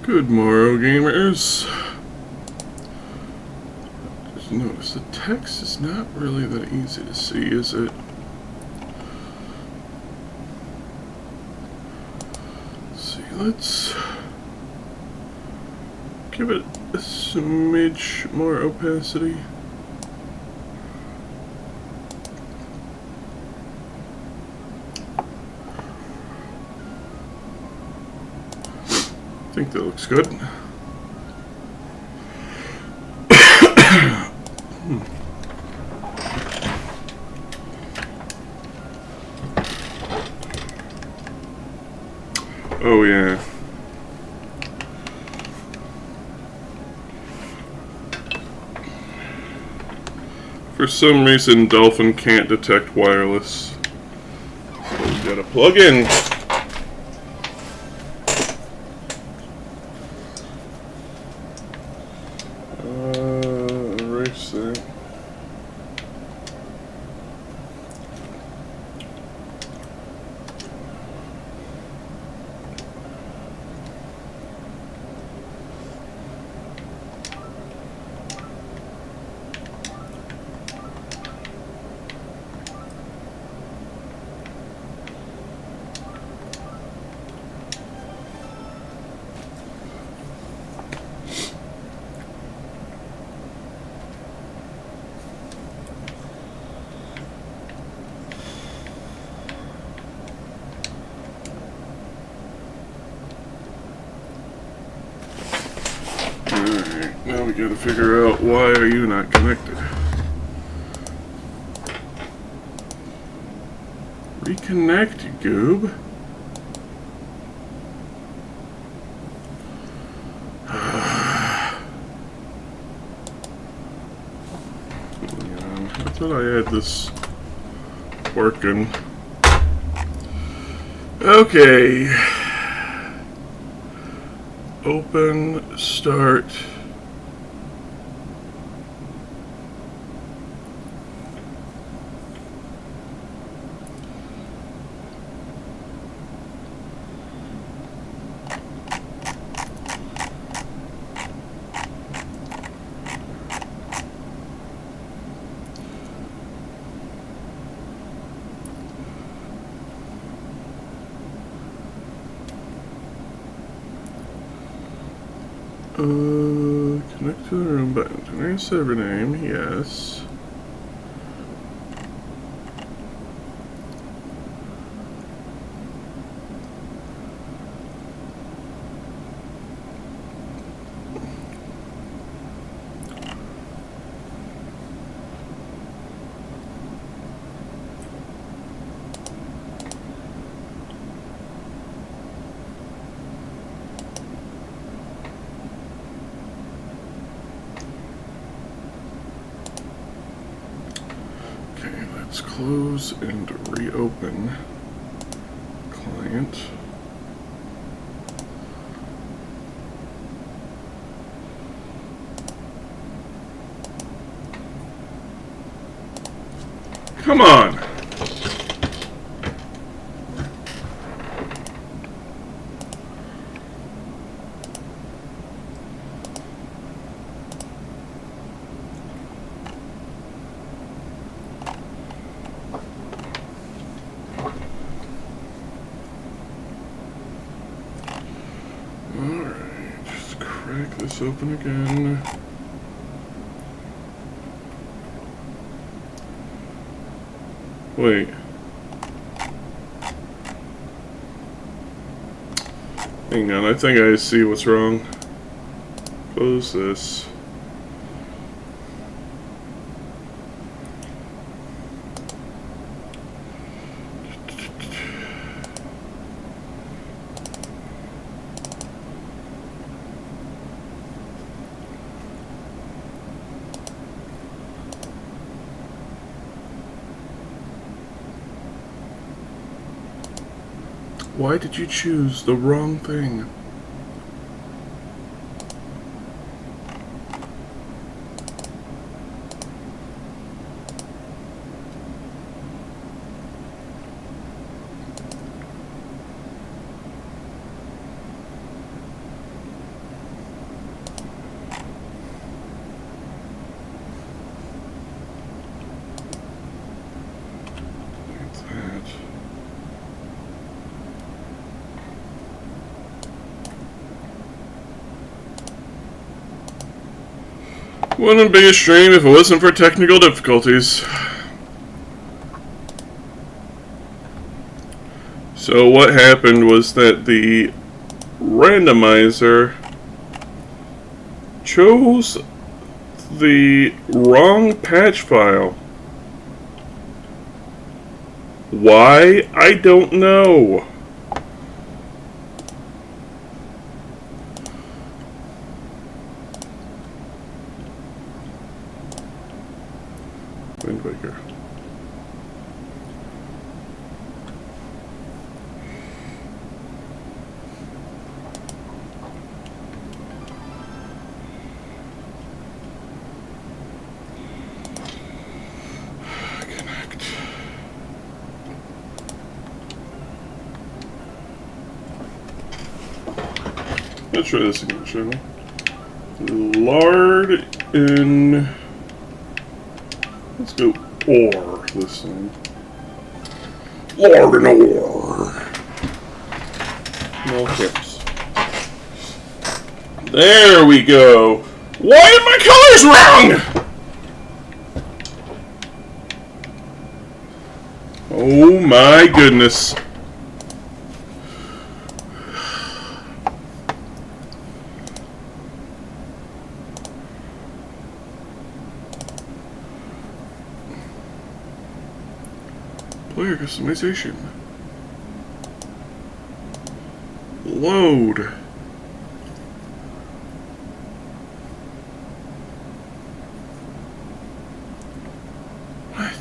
Good morrow, gamers. Just notice the text is not really that easy to see, is it? Let's see, let's give it a smidge more opacity. I think that looks good. Oh yeah. For some reason, Dolphin can't detect wireless. So we gotta plug in. Erase that. Alright, now we gotta figure out why are you not connected. Reconnect, you goob. I thought I had this working. Okay. Open, start. Connect to the room button. Generate server name, yes. Let's close and reopen client. Come on! Alright, just crack this open again. Wait. Hang on, I think I see what's wrong. Close this. Why did you choose the wrong thing? Wouldn't be a stream if it wasn't for technical difficulties. So what happened was that the randomizer chose the wrong patch file. Why? I don't know. Wind Waker. Connect. Let's try this again, shall we? Lard in... Let's go ore this time. Lard and ore. No caps. There we go. Why are my colors wrong? Oh my goodness. Player customization. Load. What?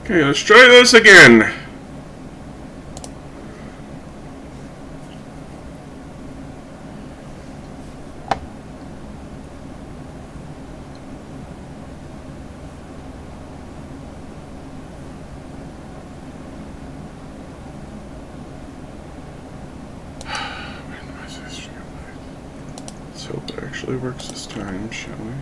Okay, let's try this again. Let's hope it actually works this time, shall we?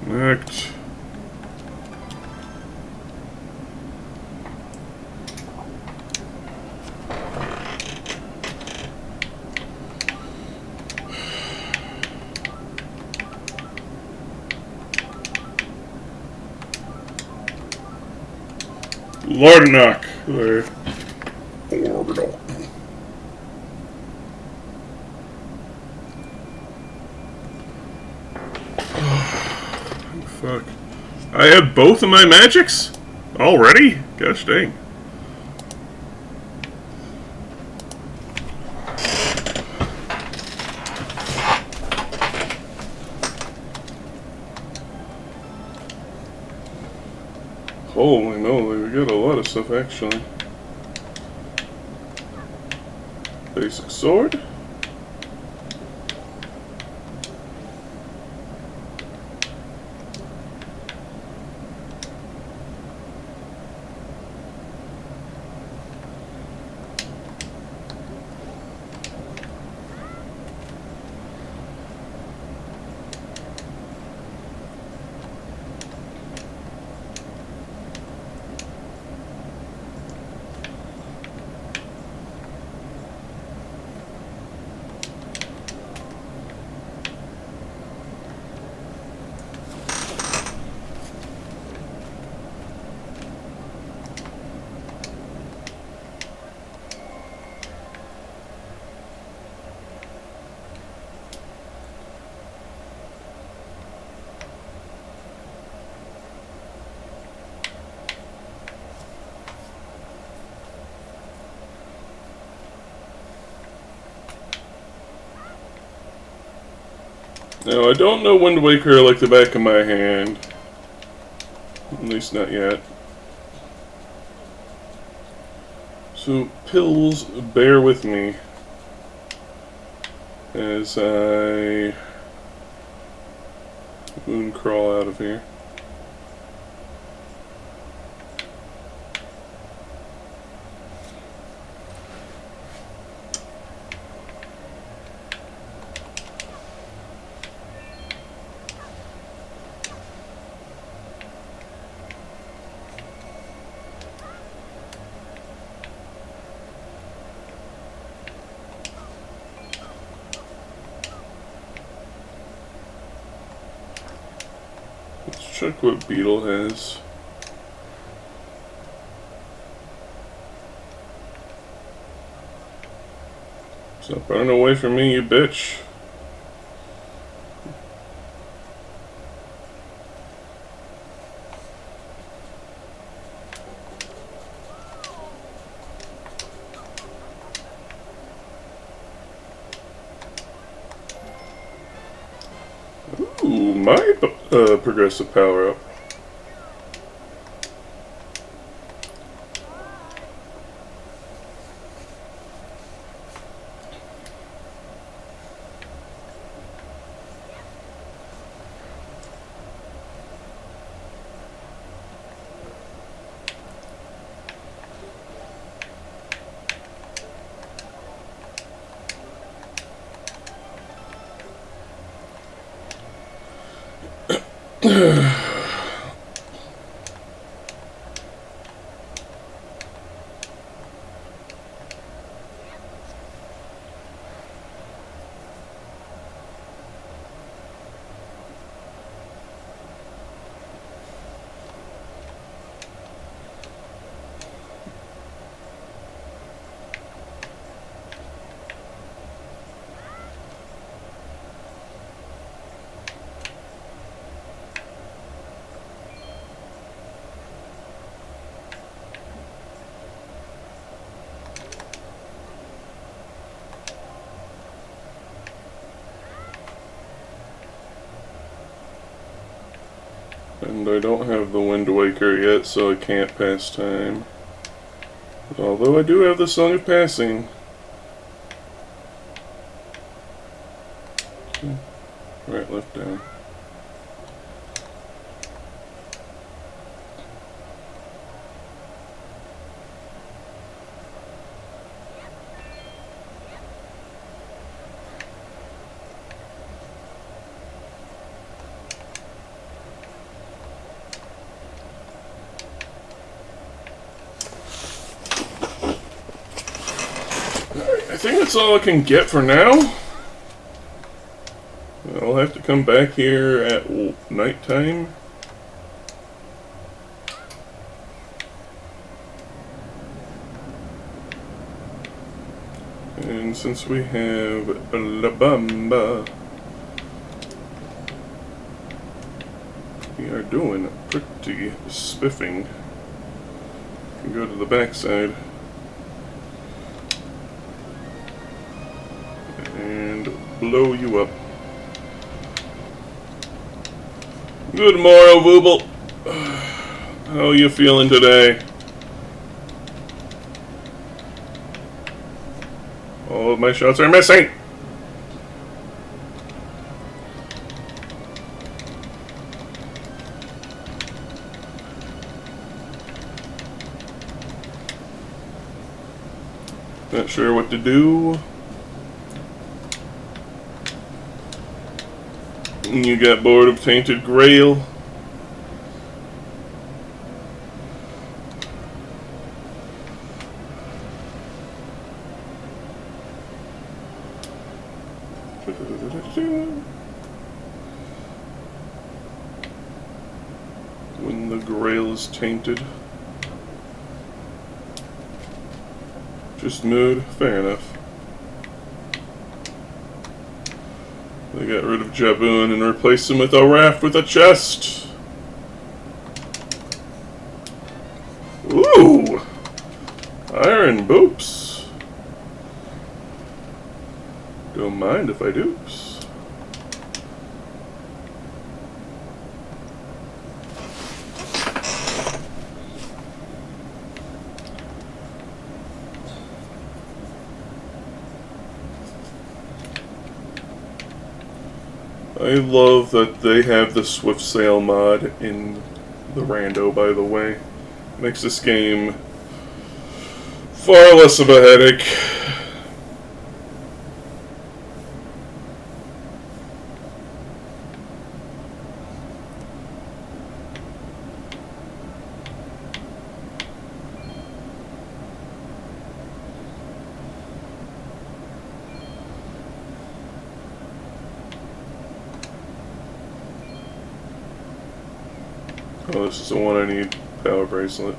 Connect. Lordnock. There. Orbital. Fuck. I have both of my magics? Already? Gosh dang. Holy moly, we got a lot of stuff actually. Basic sword. Now, I don't know Wind Waker like the back of my hand. At least not yet. So, pills, bear with me as I moon crawl out of here. Let's check what Beetle has. Stop running away from me, you bitch. Ooh, my progressive power up. And I don't have the Wind Waker yet, so I can't pass time. Although I do have the Song of Passing. Okay. Right, left, down. I think that's all I can get for now. I'll have to come back here at nighttime. And since we have La Bamba, we are doing pretty spiffing. We can go to the backside. And blow you up. Good morrow, Vooble. How are you feeling today? All of my shots are missing. Not sure what to do. You got bored of Tainted Grail. When the Grail is tainted. Just mood, fair enough. They got rid of Jaboon and replaced him with a raft with a chest. Ooh! Iron boops. Don't mind if I doops. I love that they have the Swift Sail mod in the Rando, by the way. Makes this game far less of a headache. Oh, this is the one I need. Power bracelet.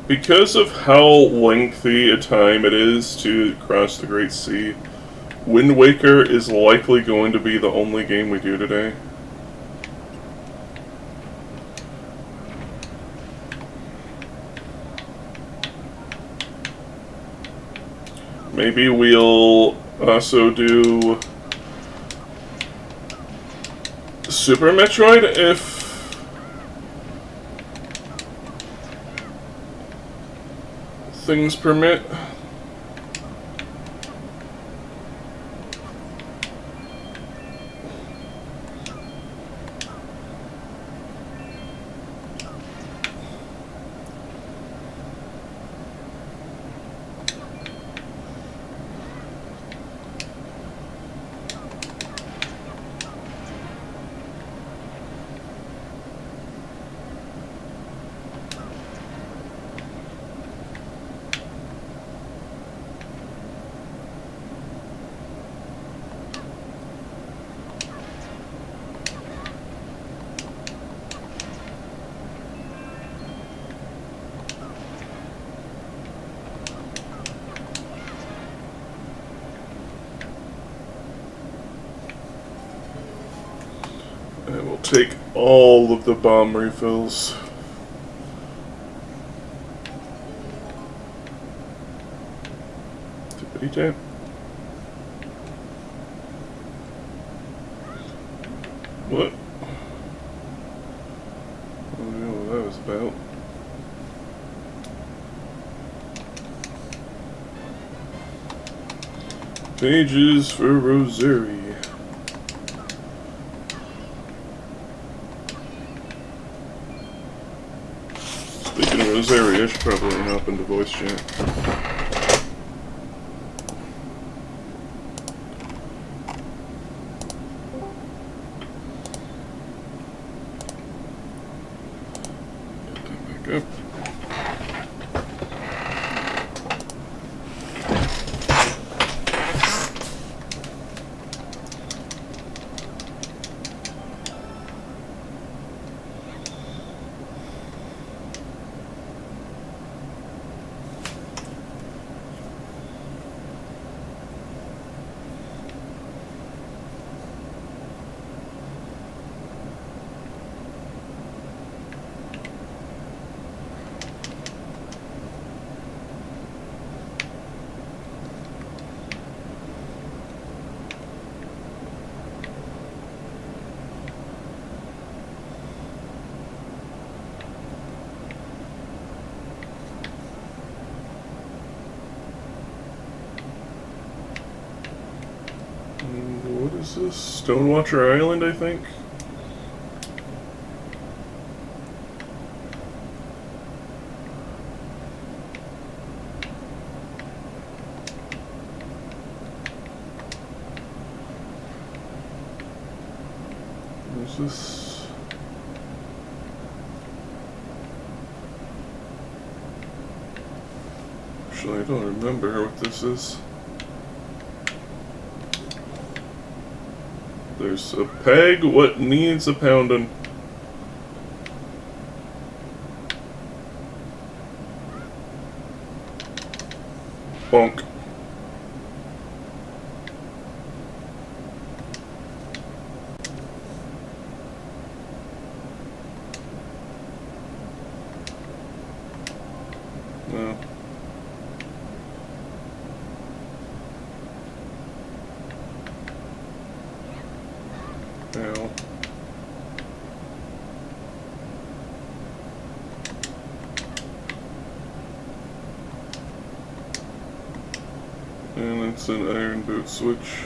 Because of how lengthy a time it is to cross the Great Sea, Wind Waker is likely going to be the only game we do today. Maybe we'll also do Super Metroid if things permit. I will take all of the bomb refills. Tippity tap. What? I don't know what that was about. Pages for Rosary. Speaking of Rosary, I should probably hop into voice chat. Get that back up. What is this? Stonewatcher Island, I think? What is this? Actually, I don't remember what this is. There's a peg, what needs a poundin'? Bonk. No. Ow. And it's an iron boot switch.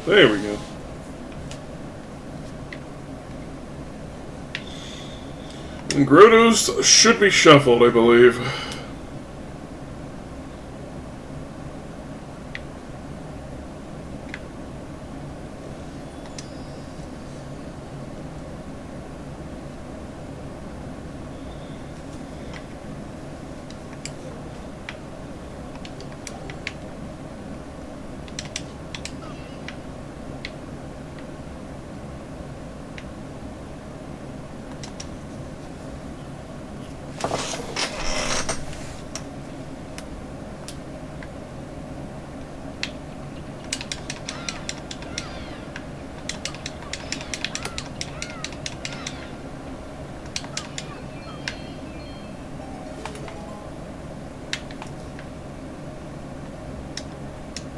There we go. And Grottos should be shuffled, I believe.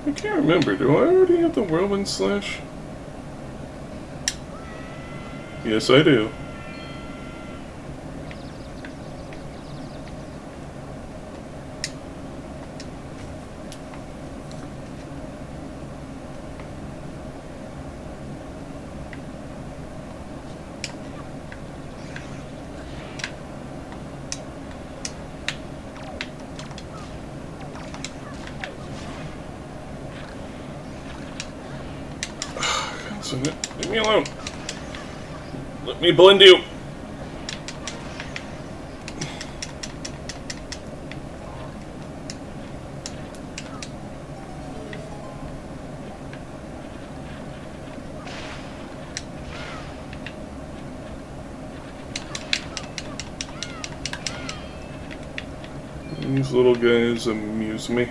I can't remember. Do I already have the Whirlwind Slash? Yes, I do. Leave me alone. Let me blend you. These little guys amuse me.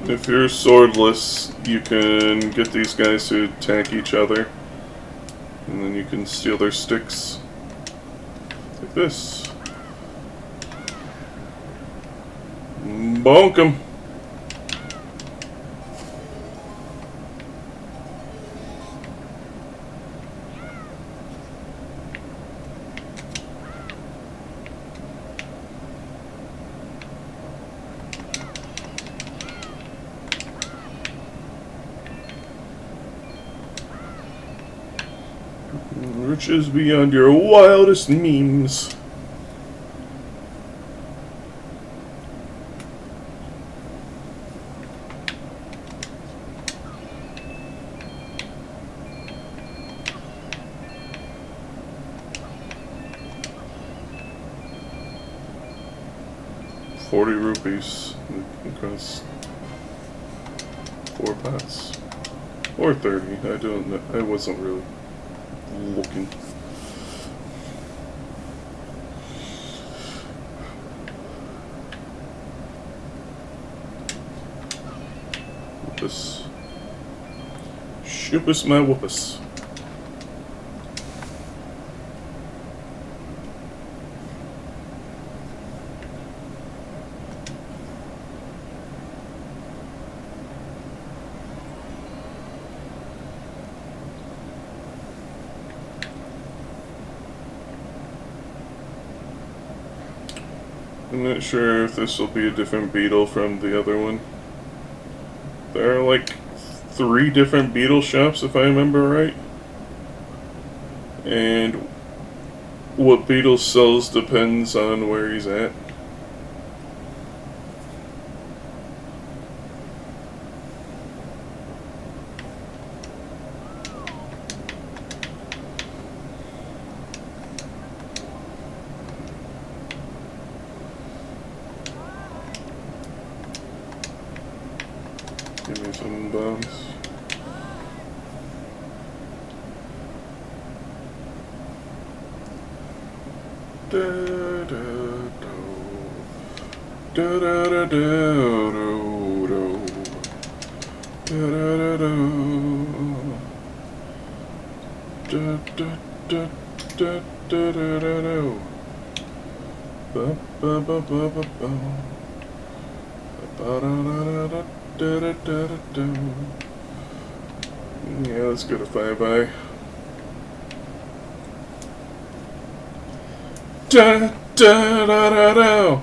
If you're swordless, you can get these guys to attack each other, and then you can steal their sticks. Like this. Bonk 'em. Riches beyond your wildest memes. ₹40 across 4 pots. Or 30, I don't know. I wasn't really looking. Whoopus. Shoopus my whoopus. I'm not sure if this will be a different beetle from the other one. There are like 3 different beetle shops if I remember right. And what beetle sells depends on where he's at. Give me some bombs. Da da do. Da da da do do do. Da da da do. Da da da da da da da do. Ba ba ba ba ba ba. Ba da da da da. Yeah, let's go to Firebye. Da da da da da.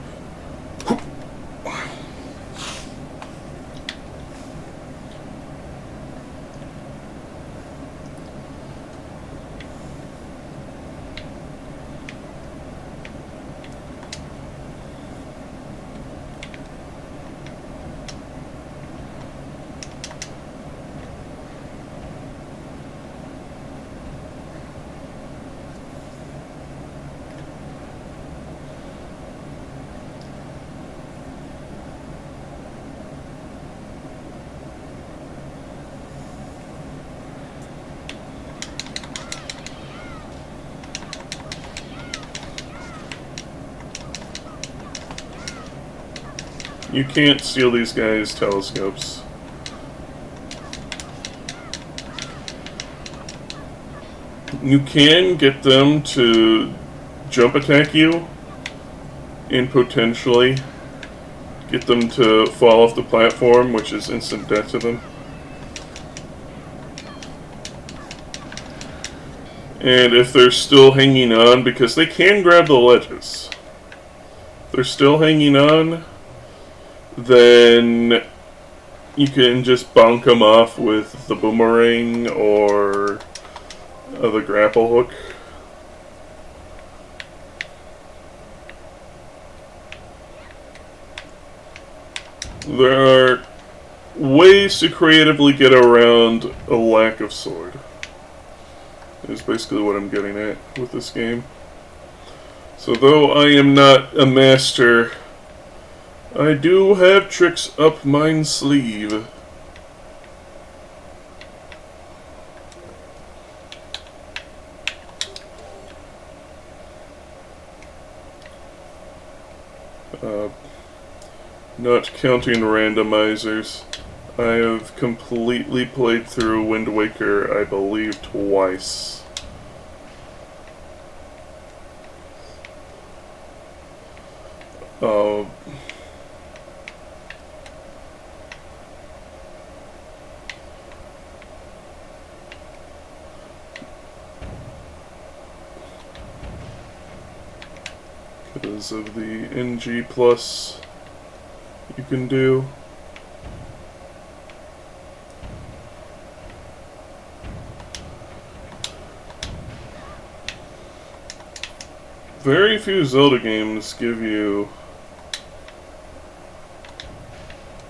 You can't steal these guys' telescopes. You can get them to jump attack you and potentially get them to fall off the platform, which is instant death to them. And if they're still hanging on, because they can grab the ledges, if they're still hanging on, then you can just bonk them off with the boomerang or the grapple hook. There are ways to creatively get around a lack of sword. Is basically what I'm getting at with this game. So though I am not a master, I do have tricks up mine sleeve. Not counting randomizers, I have completely played through Wind Waker, I believe, twice. Because of the NG plus you can do. very few Zelda games give you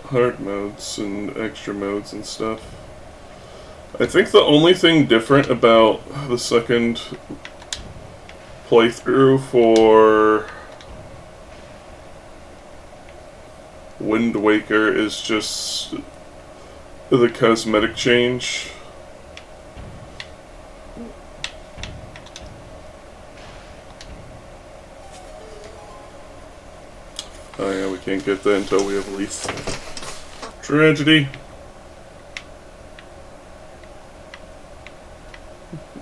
hard modes and extra modes and stuff. I think the only thing different about the second playthrough for Wind Waker is just the cosmetic change. Oh yeah, we can't get that until we have Leaf. Tragedy.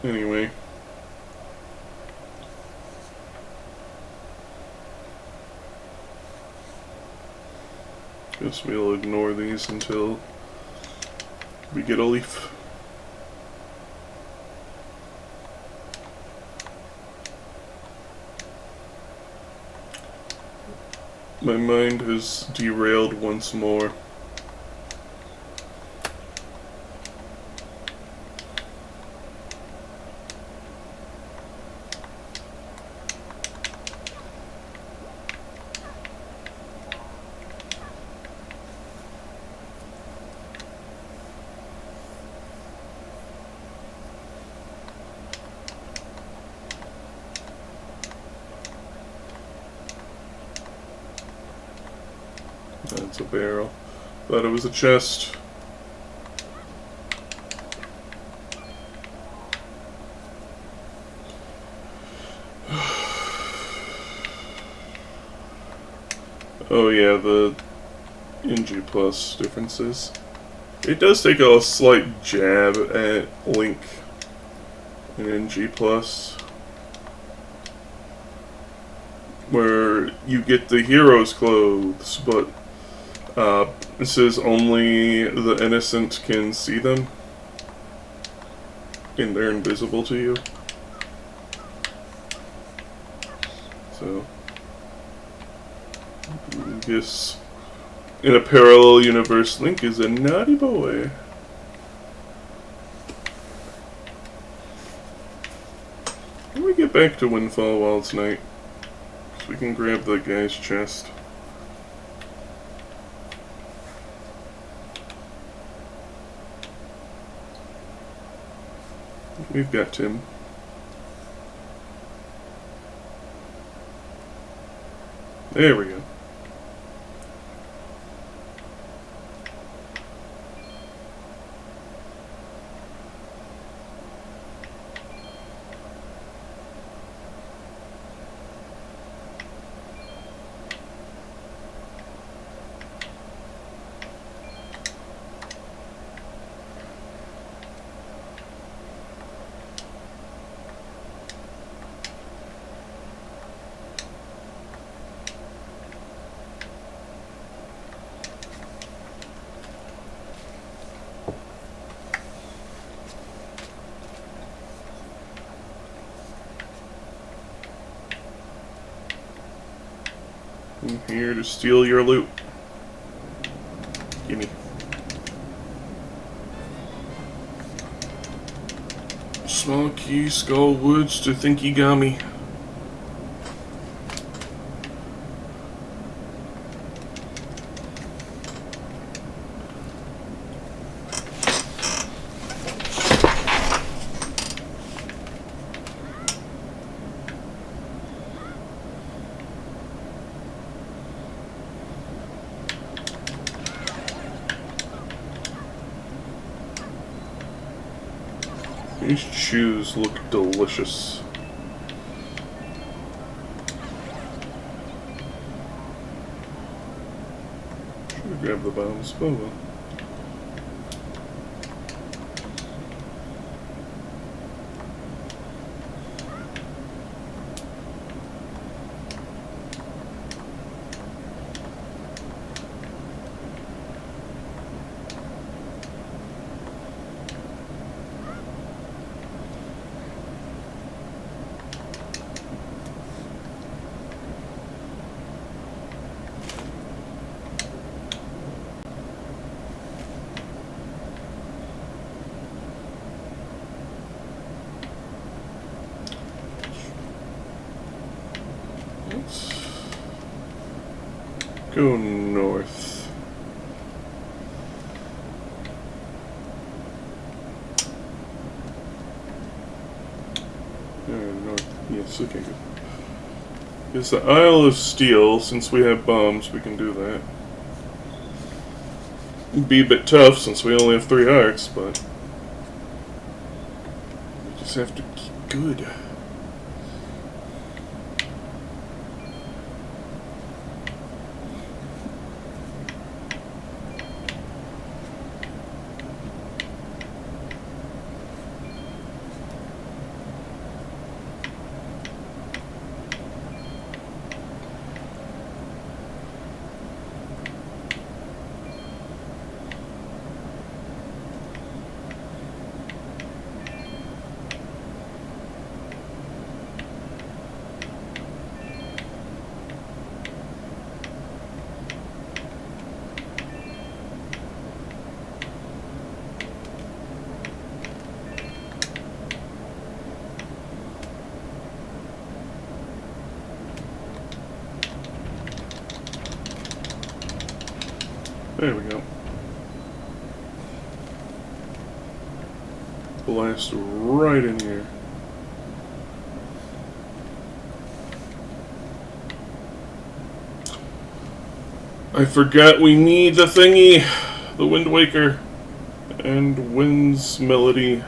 Anyway. Guess we'll ignore these until we get a Leaf. My mind has derailed once more. That's a barrel. Thought it was a chest. Oh yeah, the NG Plus differences. It does take a slight jab at Link in NG Plus, where you get the hero's clothes, but it says only the innocent can see them, and they're invisible to you. So, I guess in a parallel universe, Link is a naughty boy. Can we get back to Windfall while it's night? So we can grab the guy's chest. We've got Tim. There we go. I'm here to steal your loot. Gimme. Small key, Skull Woods to Thinkigami. These chews look delicious. Should have grabbed the bombs. Oh well. go north. North. Yes, okay, good. It's the Isle of Steel. Since we have bombs, we can do that. It'd be a bit tough since we only have 3 hearts, but we just have to keep good. There we go. Blast right in here. I forgot we need the thingy, the Wind Waker, and Wind's Melody,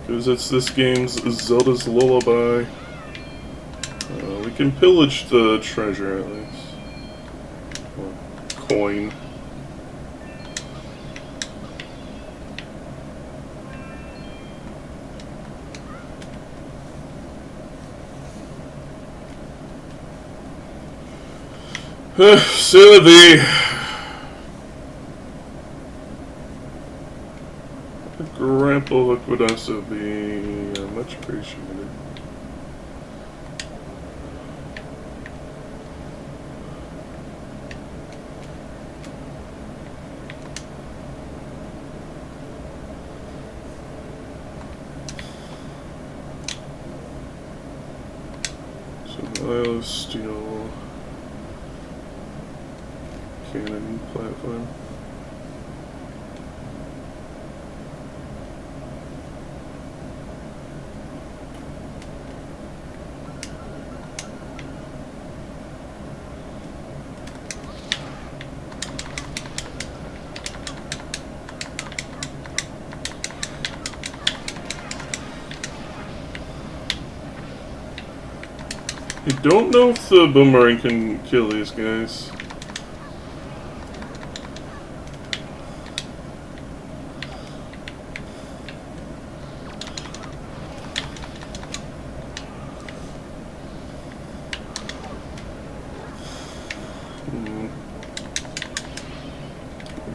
because it's this game's Zelda's Lullaby. We can pillage the treasure at least. Or coin. Sylvie! A grapple hook would also be much appreciated. So, Isle of Steel. Cannon platform. I don't know if the boomerang can kill these guys.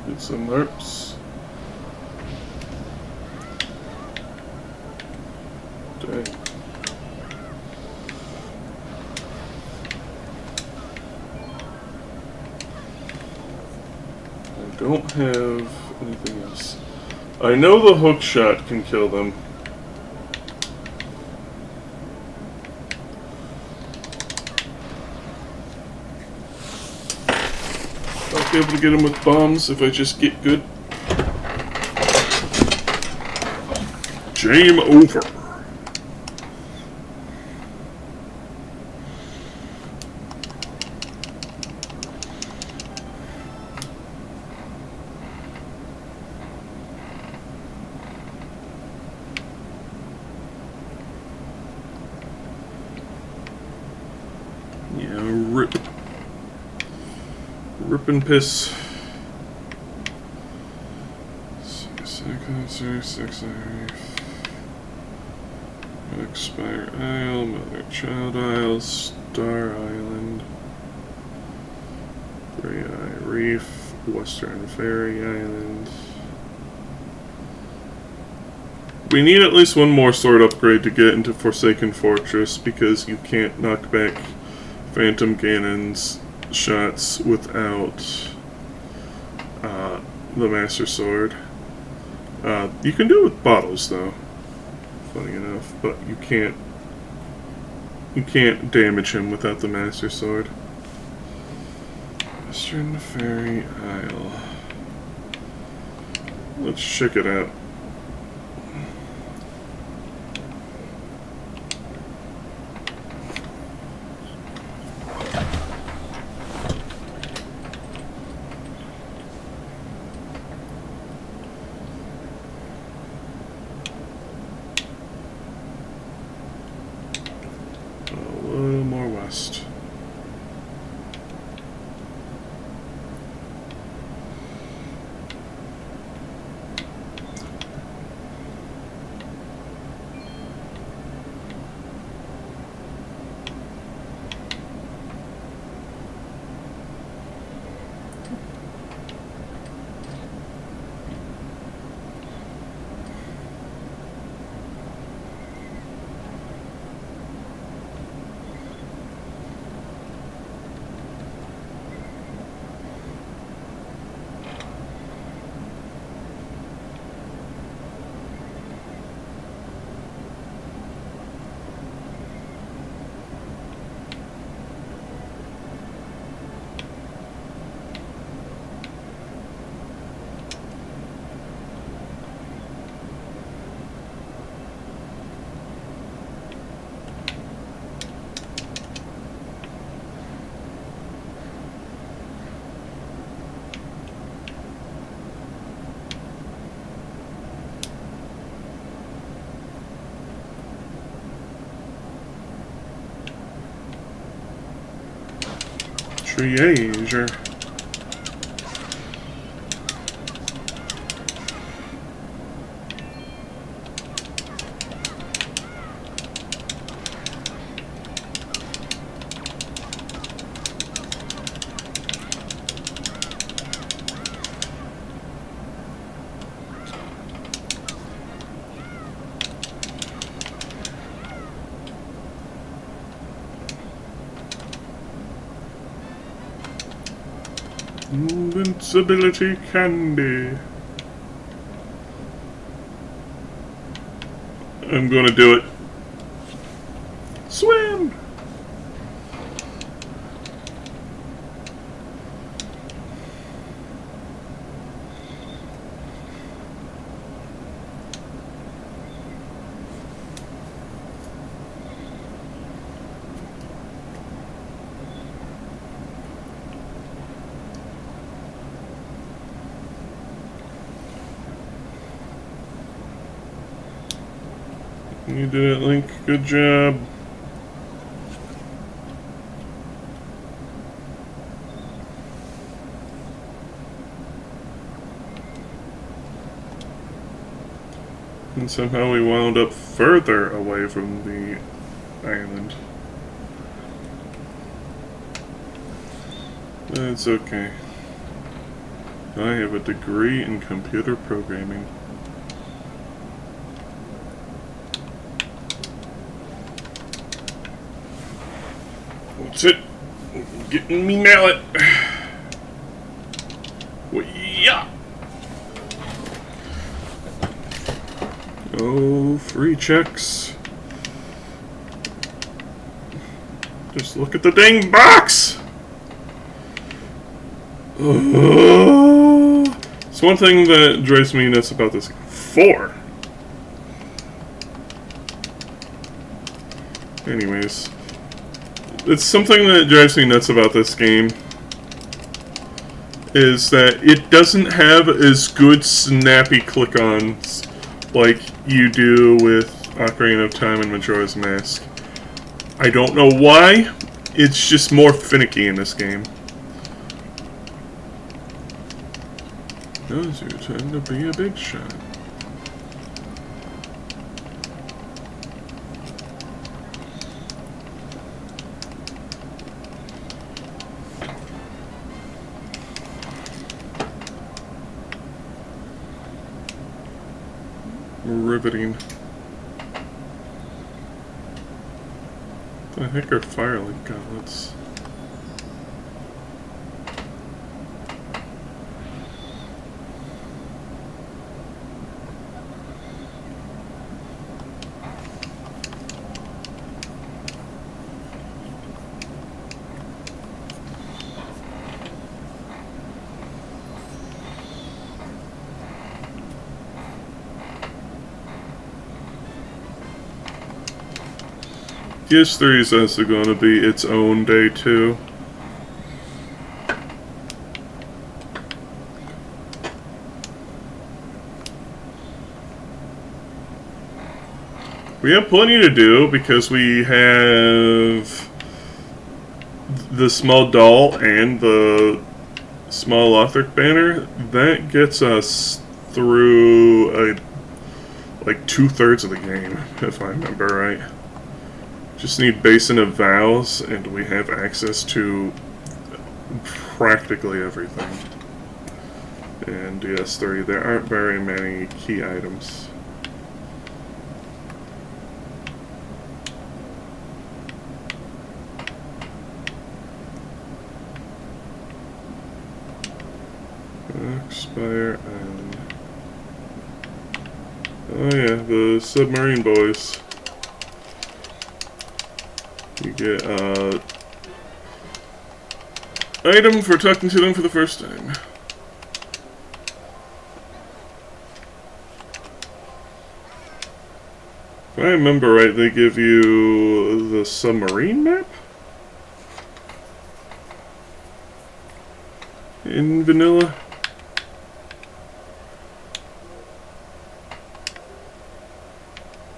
Get some harps. Dang. I don't have anything else. I know the hook shot can kill them. I'll be able to get them with bombs if I just get good. Game over. Yeah, rip. Rip and piss. 6 seconds, 6 Expire Isle, Mother Child Isle, Star Island, Grey Eye Reef, Western Fairy Island. We need at least one more sword upgrade to get into Forsaken Fortress, because you can't knock back Phantom Cannon's shots without the Master Sword. You can do it with bottles, though, funny enough, but you can't You can't damage him without the Master Sword. Western Fairy Isle. Let's check it out. A little more west. Treasure. Invincibility candy. I'm gonna do it. Swim! You did it, Link. Good job. And somehow we wound up further away from the island. That's okay. I have a degree in computer programming. That's it. Getting me mallet. Yeah. Oh, free checks. Just look at the dang box. It's one thing that drives me nuts about this. 4. Anyways. It's something that drives me nuts about this game is that it doesn't have as good snappy click-ons like you do with Ocarina of Time and Majora's Mask. I don't know why, it's just more finicky in this game. Now's your time to be a big shot. Riveting. The heck are Firelink gauntlets? DS3 is also going to be its own day too. We have plenty to do because we have the small doll and the small Lothric banner. That gets us through like 2/3 of the game, if I remember right. Just need Basin of Vows, and we have access to practically everything. And DS3, there aren't very many key items. Spire Island. Oh yeah, the submarine boys. You get item for talking to them for the first time. If I remember right, they give you the submarine map in vanilla.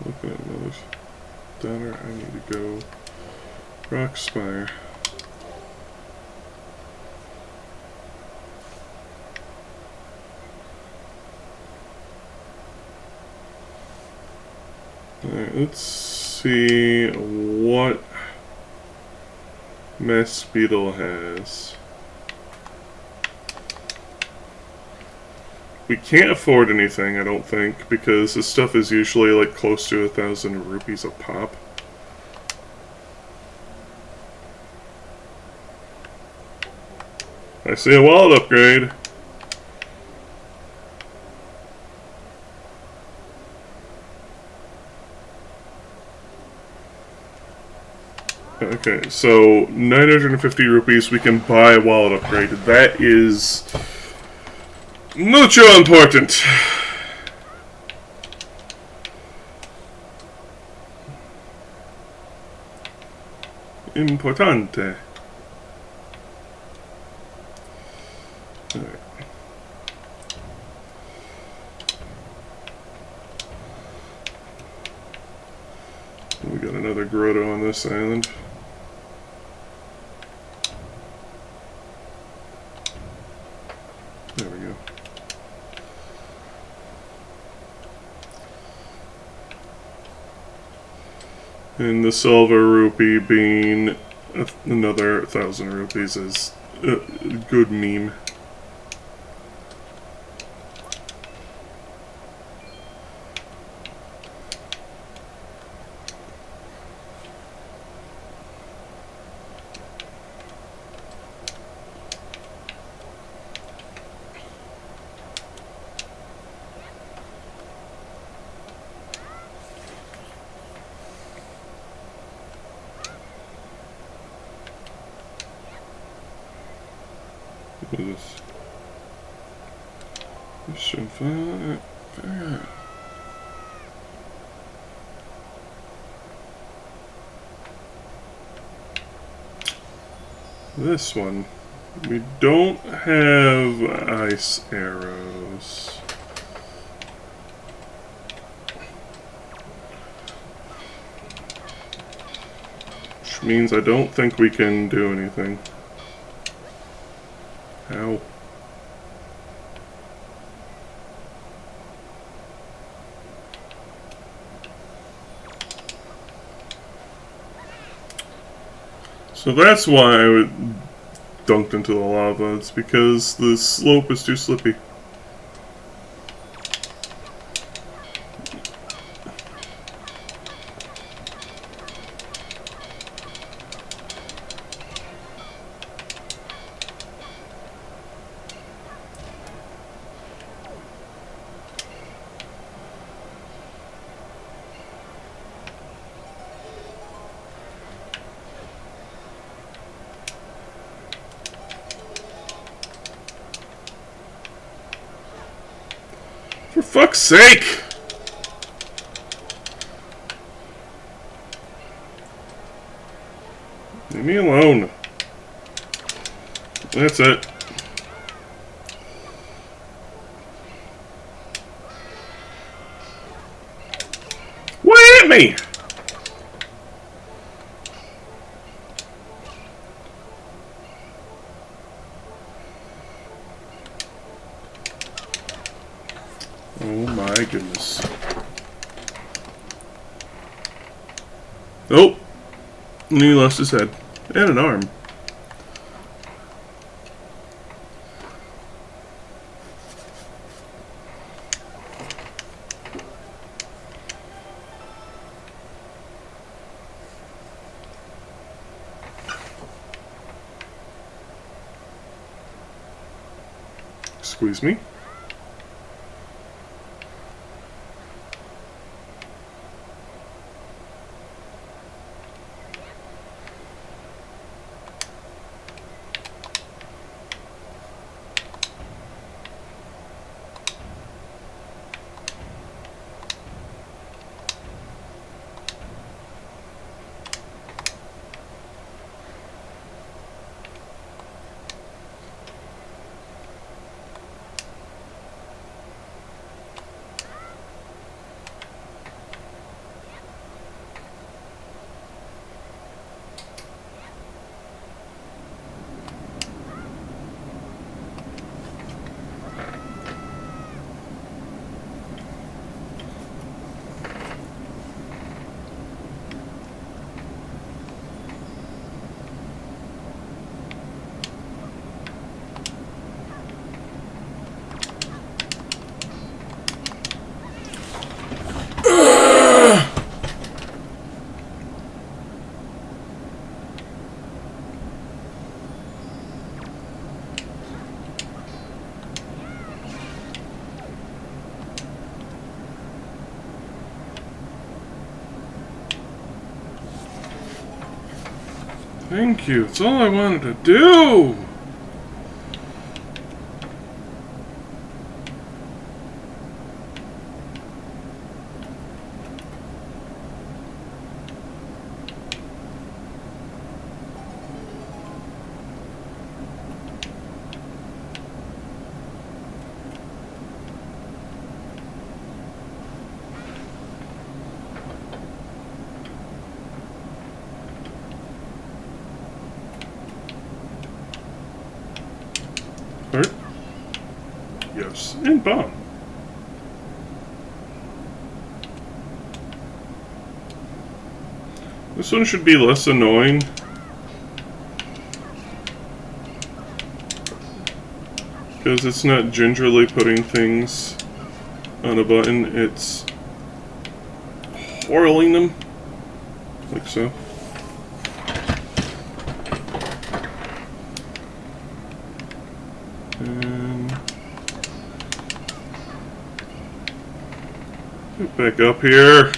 Looking at another downer, I need to go Rock Spire. Alright, let's see what Mass Beetle has. We can't afford anything, I don't think, because this stuff is usually like close to 1,000 rupees a pop. I see a wallet upgrade. Okay, so 950 rupees, we can buy a wallet upgrade. That is mucho important. Importante. Alright. We got another grotto on this island. There we go. And the silver rupee being another 1,000 rupees is a good meme. What is this? This should fire. This one. We don't have ice arrows. Which means I don't think we can do anything. Ow. So that's why I dunked into the lava. It's because the slope is too slippy. For fuck's sake! Leave me alone. That's it. What hit me? Oh my goodness. Oh! And he lost his head. And an arm. Squeeze me. Thank you. That's all I wanted to do. Heart? Yes. And bomb. This one should be less annoying. Because it's not gingerly putting things on a button, it's whirling them. Like so. And get back up here.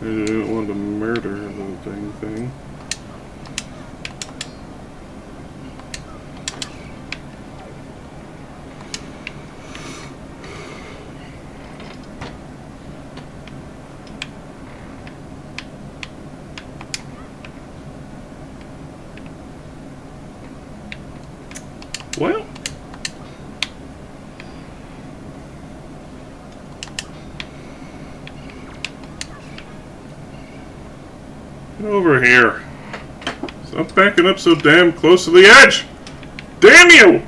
I didn't want to murder the dang thing. Well, get over here. Stop backing up so damn close to the edge. Damn you!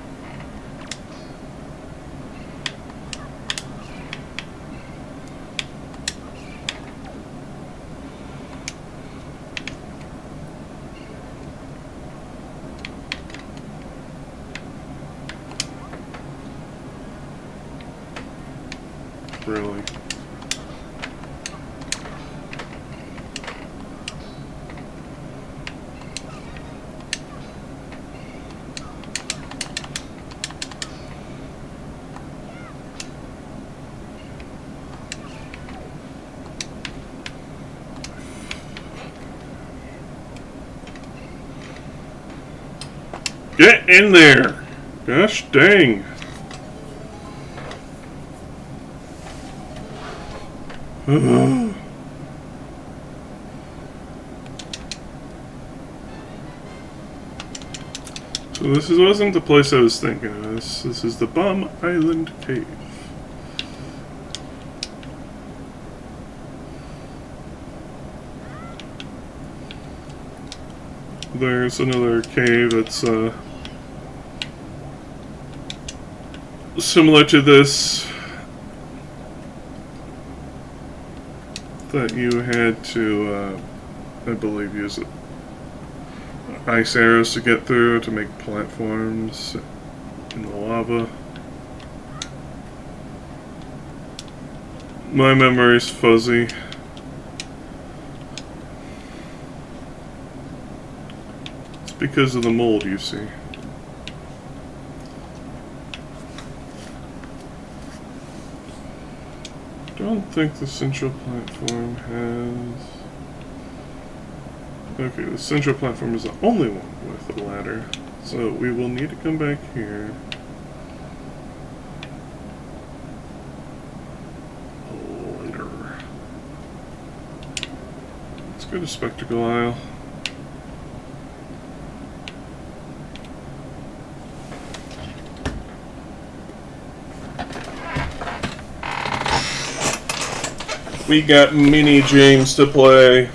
Really? Get in there! Gosh dang. So this wasn't the place I was thinking of. This is the Bum Island Cave. There's another cave that's similar to this, that you had to, I believe, use ice arrows to get through to make platforms in the lava. My memory's fuzzy. It's because of the mold, you see. Don't think the central platform has... Okay, the central platform is the only one with a ladder, so we will need to come back here. Later. Let's go to Spectacle Isle. We got mini James to play.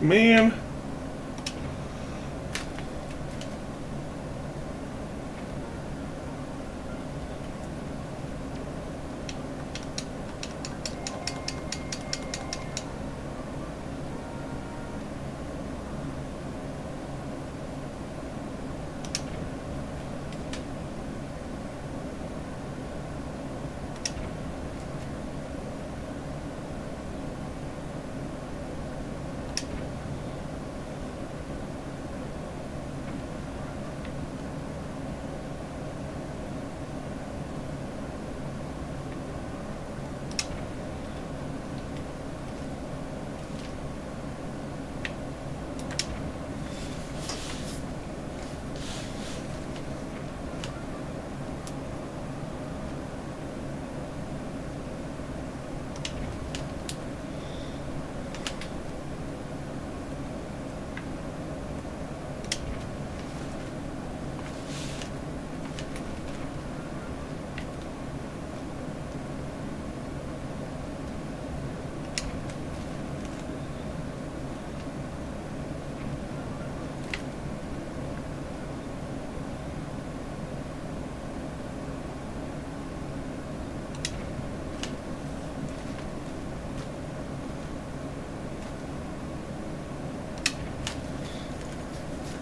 Man.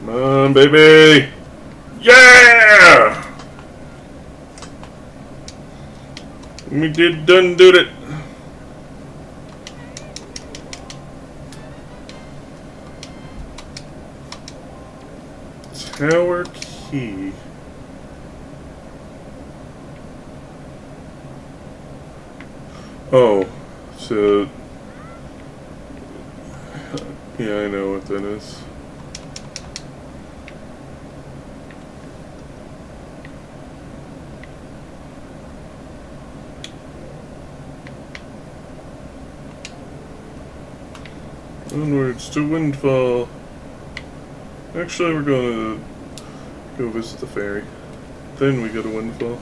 Come on, baby! Yeah! We done did it. Tower key. Oh, so yeah, I know what that is. Onwards to Windfall. Actually, we're going to go visit the ferry. Then we go to Windfall.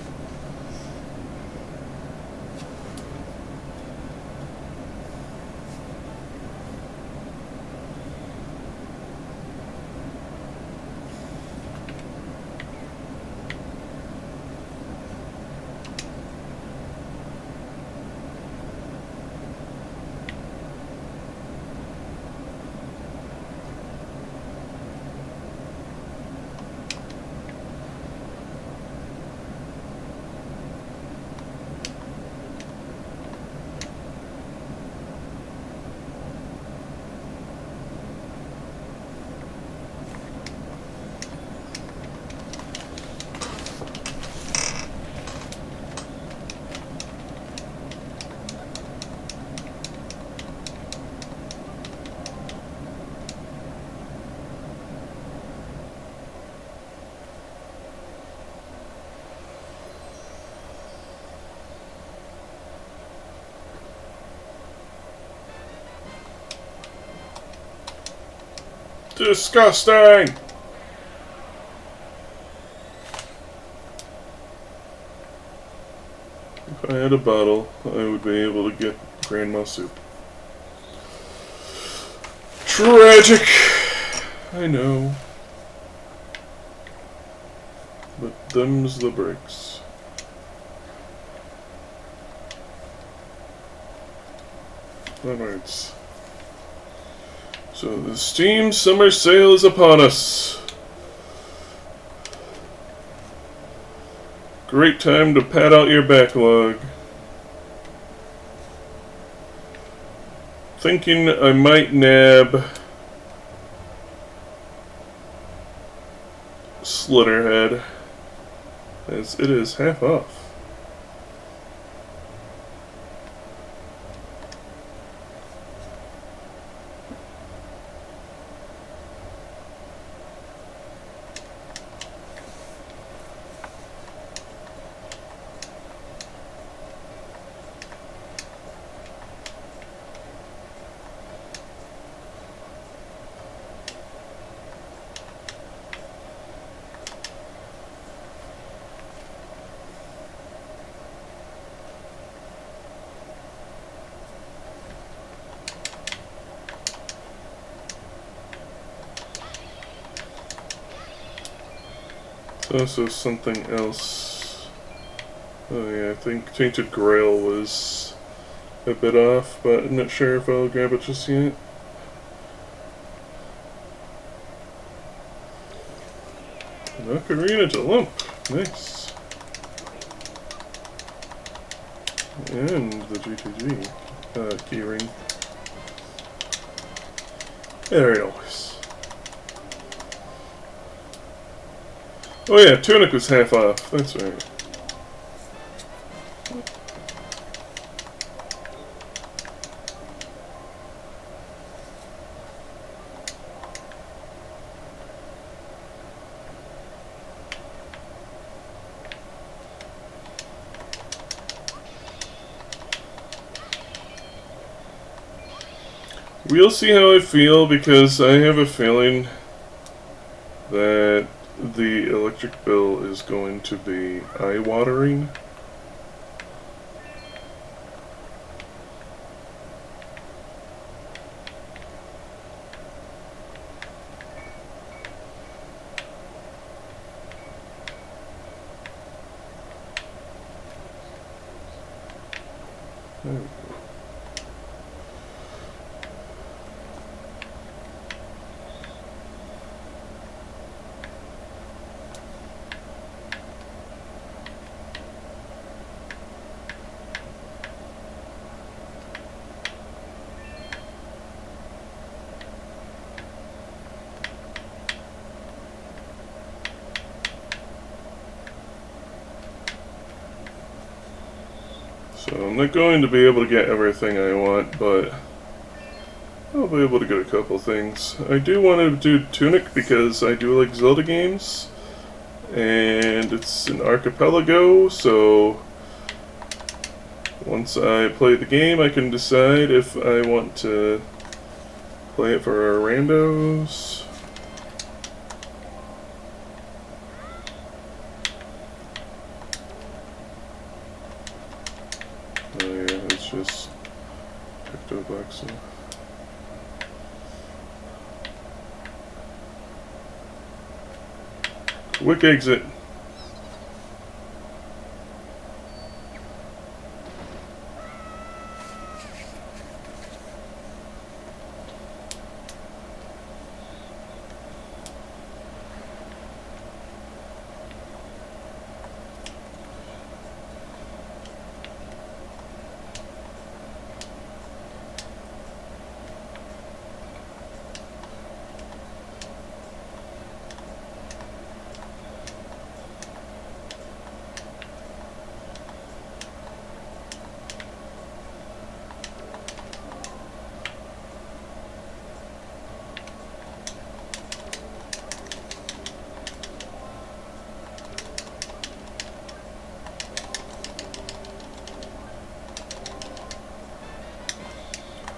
Disgusting! If I had a bottle, I would be able to get grandma soup. Tragic! I know. But them's the breaks. Onwards. So the Steam Summer Sale is upon us. Great time to pad out your backlog. Thinking I might nab Slitterhead, as it is half off. Also something else. Oh yeah, I think Tainted Grail was a bit off, but I'm not sure if I'll grab it just yet. An Ocarina to Lump. Nice. And the GTG keyring. Very nice. Oh yeah, Tunic was half off. That's right. We'll see how I feel, because I have a feeling that the electric bill is going to be eye-watering. There we go. So I'm not going to be able to get everything I want, but I'll be able to get a couple things. I do want to do Tunic because I do like Zelda games, and it's an archipelago, so once I play the game I can decide if I want to play it for our randos. Oh yeah, it's just Ectoboxing. Quick exit.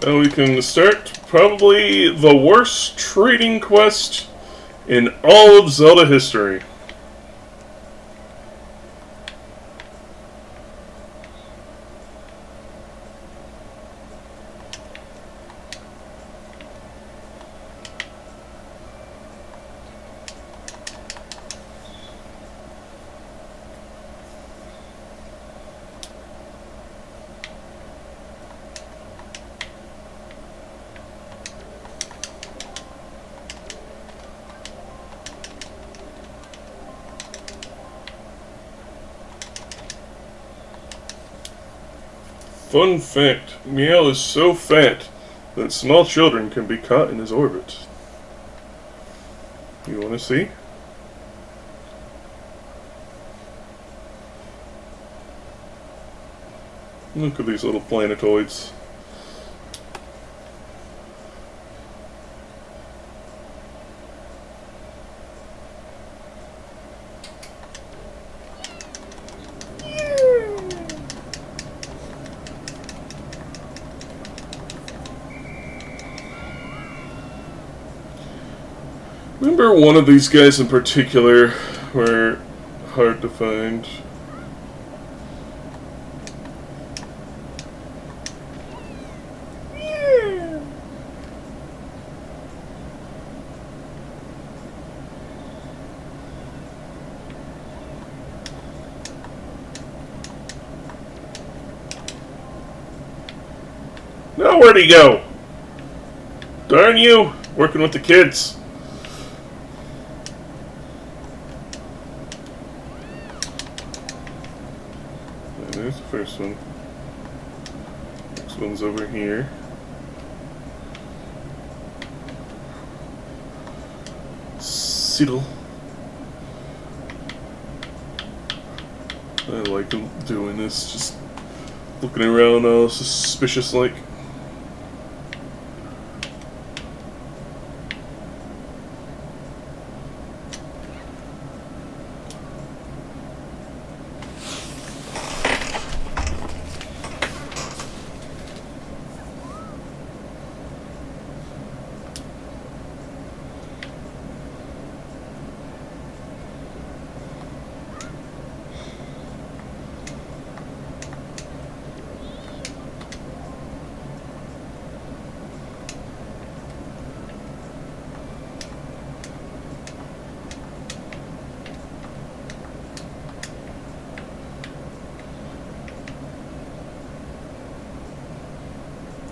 Now we can start probably the worst trading quest in all of Zelda history. Fun fact, Meow is so fat that small children can be caught in his orbit. You want to see? Look at these little planetoids. Remember one of these guys in particular were hard to find. Now where'd he go? Darn you! Working with the kids. There's the first one. Next one's over here. Seedle. I like them doing this, just looking around all suspicious like.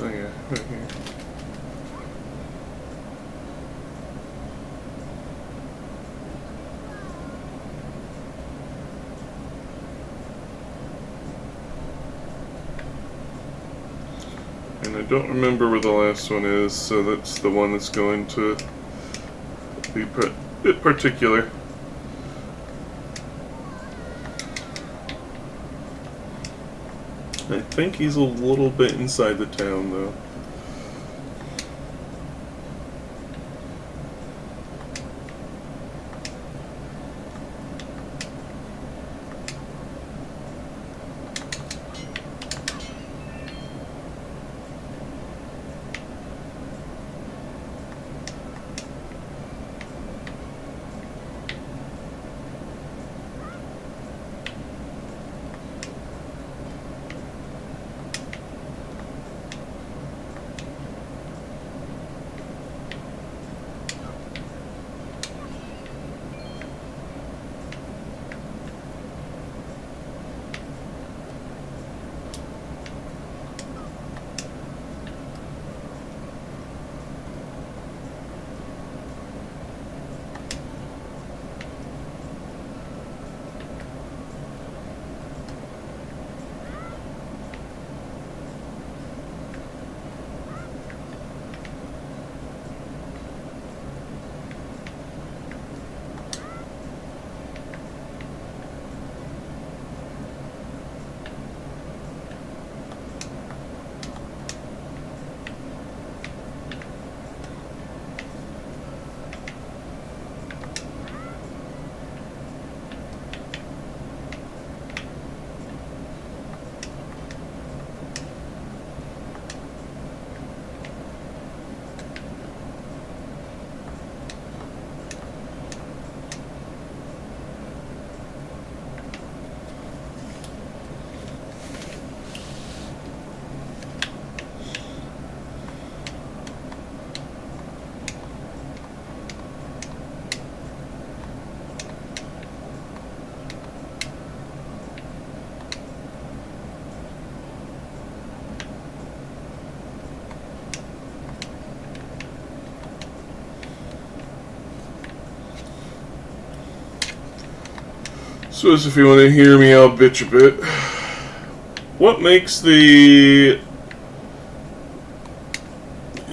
Oh yeah, right here. And I don't remember where the last one is, so that's the one that's going to be a bit particular. I think he's a little bit inside the town, though. So as if you want to hear me, I'll bitch a bit. What makes the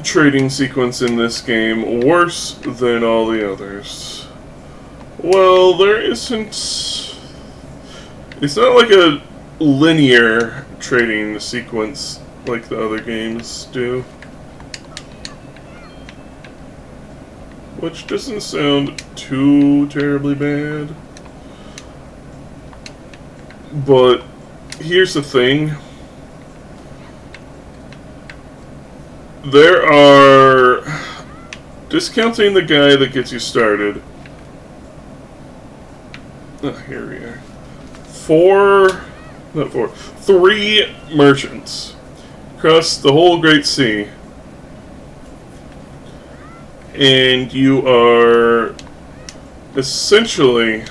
trading sequence in this game worse than all the others? Well, there isn't... It's not like a linear trading sequence like the other games do. Which doesn't sound too terribly bad. But here's the thing. There are, discounting the guy that gets you started. Oh, here we are. Three merchants across the whole Great Sea. And you are essentially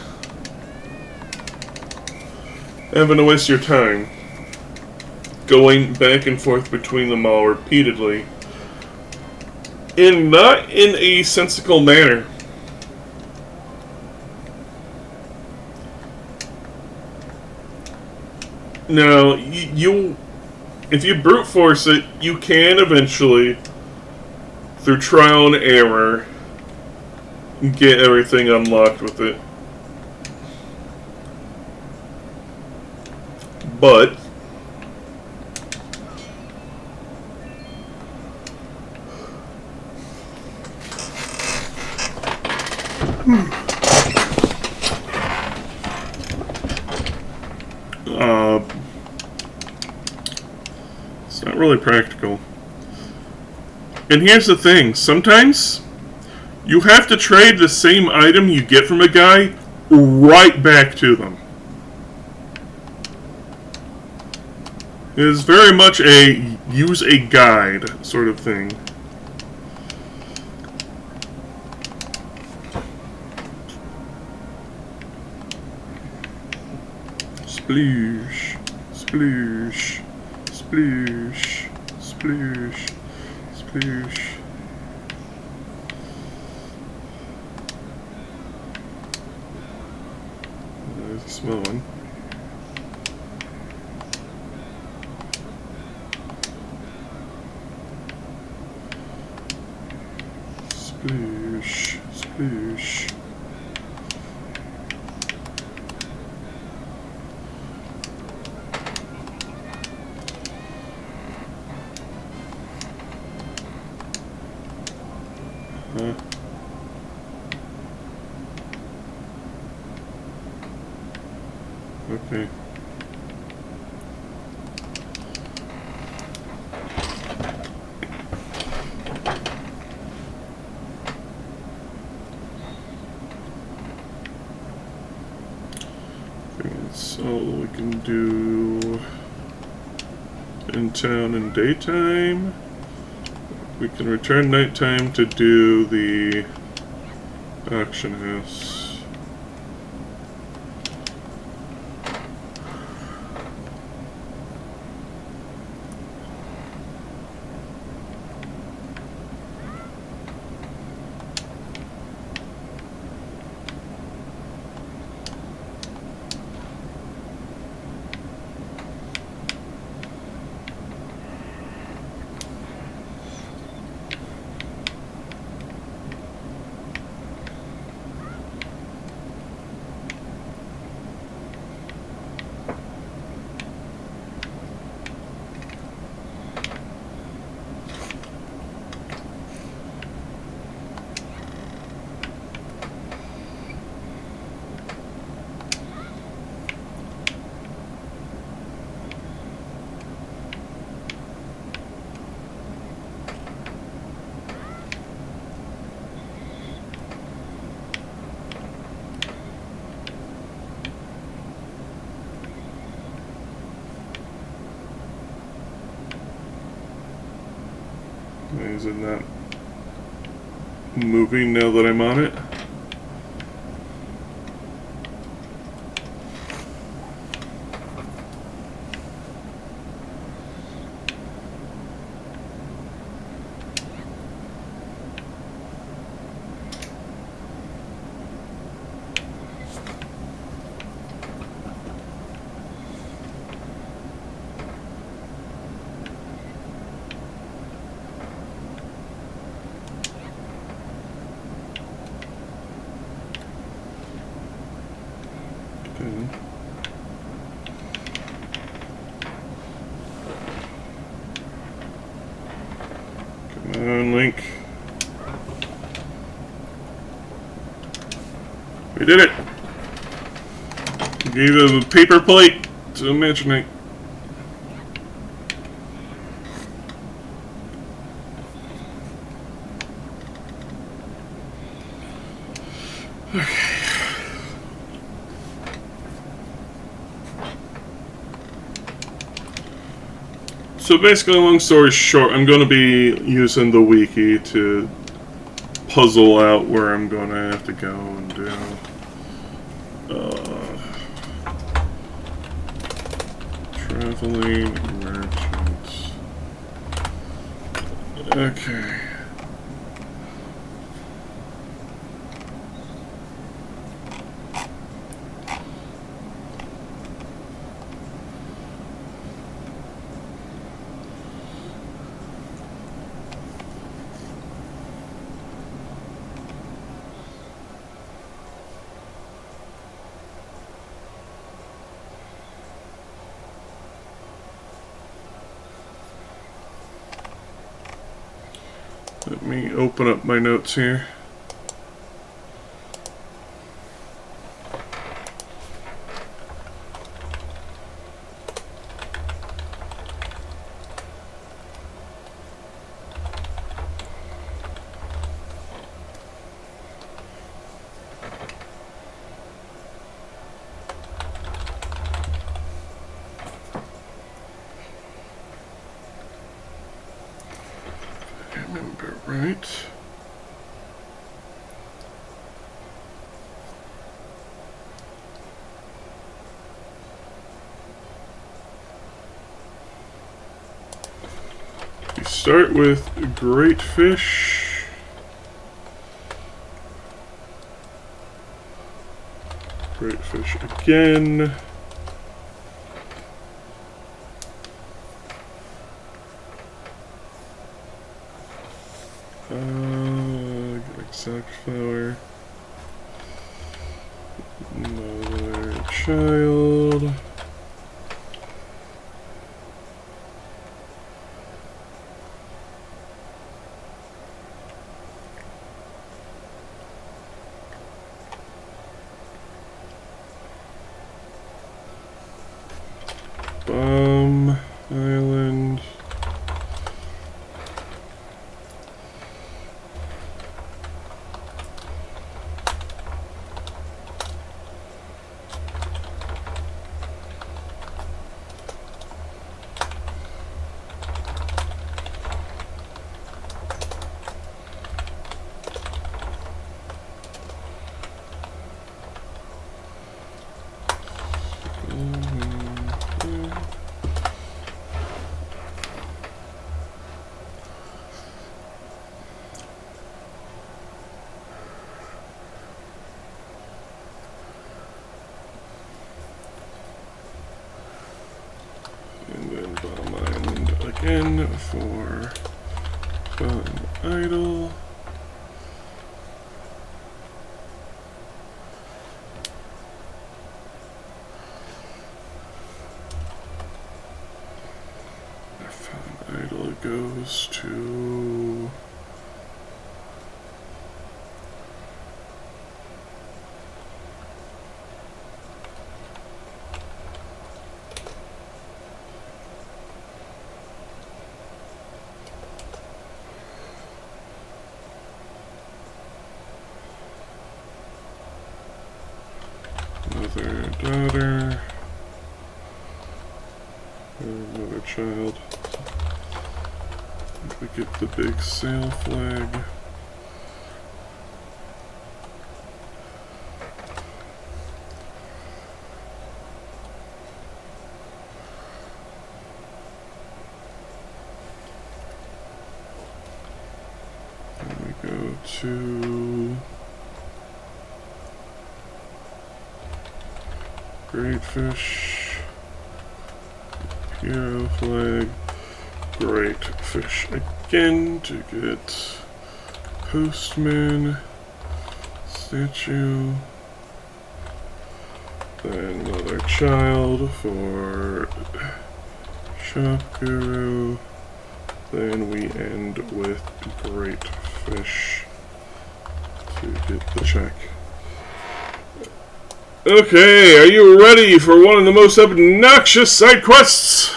having to waste your time going back and forth between them all repeatedly, and not in a sensical manner. Now, if you brute force it, you can eventually, through trial and error, get everything unlocked with it. But it's not really practical. And here's the thing, sometimes you have to trade the same item you get from a guy right back to them. It is very much a use a guide sort of thing. Sploosh, sploosh, sploosh, sploosh, sploosh. There's a small one. Sploosh, sploosh. Huh? Okay. That's all we can do in town and daytime. We can return nighttime to do the auction house. Is it not moving now that I'm on it? Come on, Link. We did it! We gave him a paper plate to Imaginate. So basically, long story short, I'm going to be using the wiki to puzzle out where I'm going to have to go and do. Traveling merchants. Okay. Let me open up my notes here. Remember right. We start with great fish. Great fish again. Exact flower. Mother, child. Island. Again for fun idle. Fun idle goes to another daughter, another child. We get the big sail flag. And we go to great fish, hero flag, great fish again to get postman, statue, then another child for shop guru, then we end with great fish to get the check. Okay, are you ready for one of the most obnoxious side quests?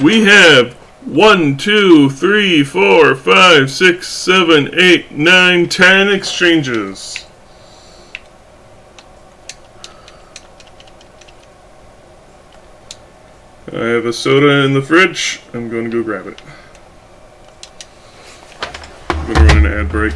We have 1, 2, 3, 4, 5, 6, 7, 8, 9, 10 exchanges. I have a soda in the fridge. I'm going to go grab it. I'm going to run an ad break.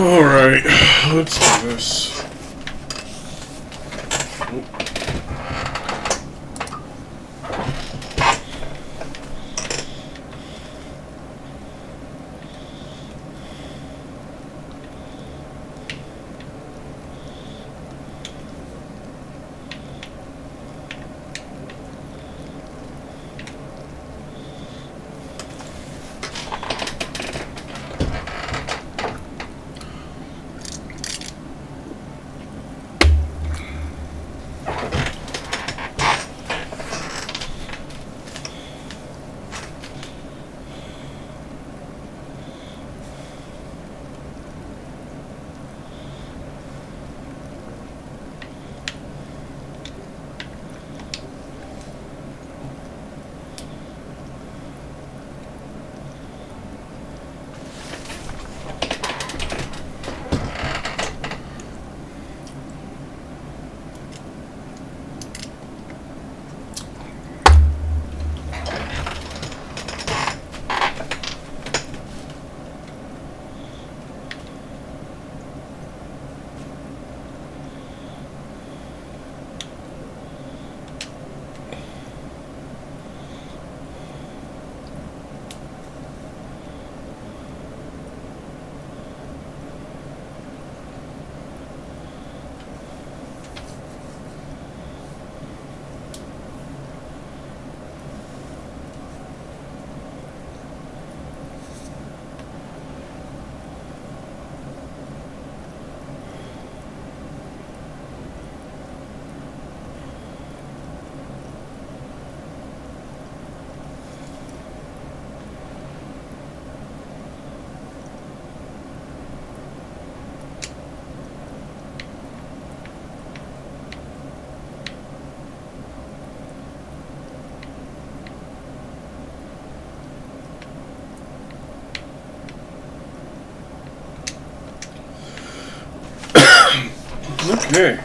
Alright, let's do this. Okay.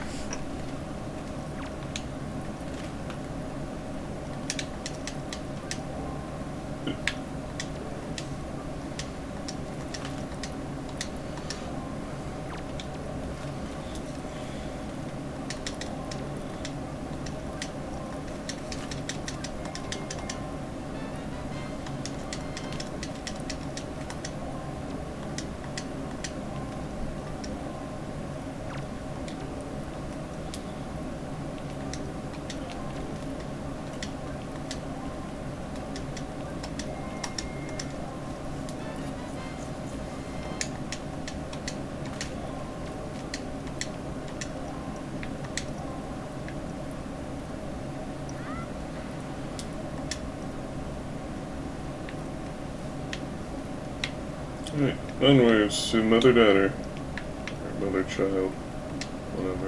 Alright, onwards to mother daughter. Or mother child. Whatever.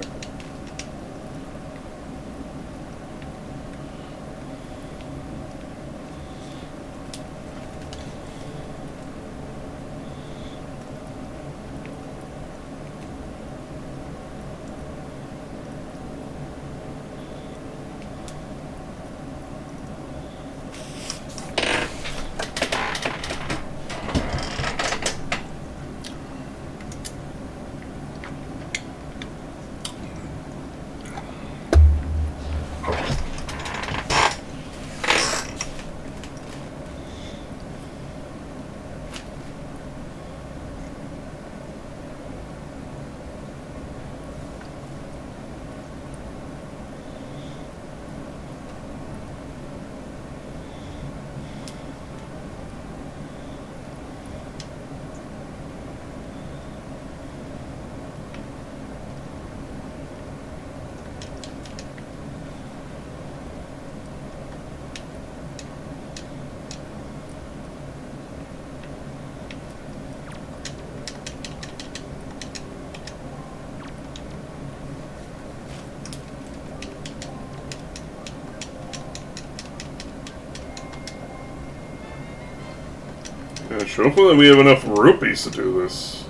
Gosh, hopefully we have enough rupees to do this.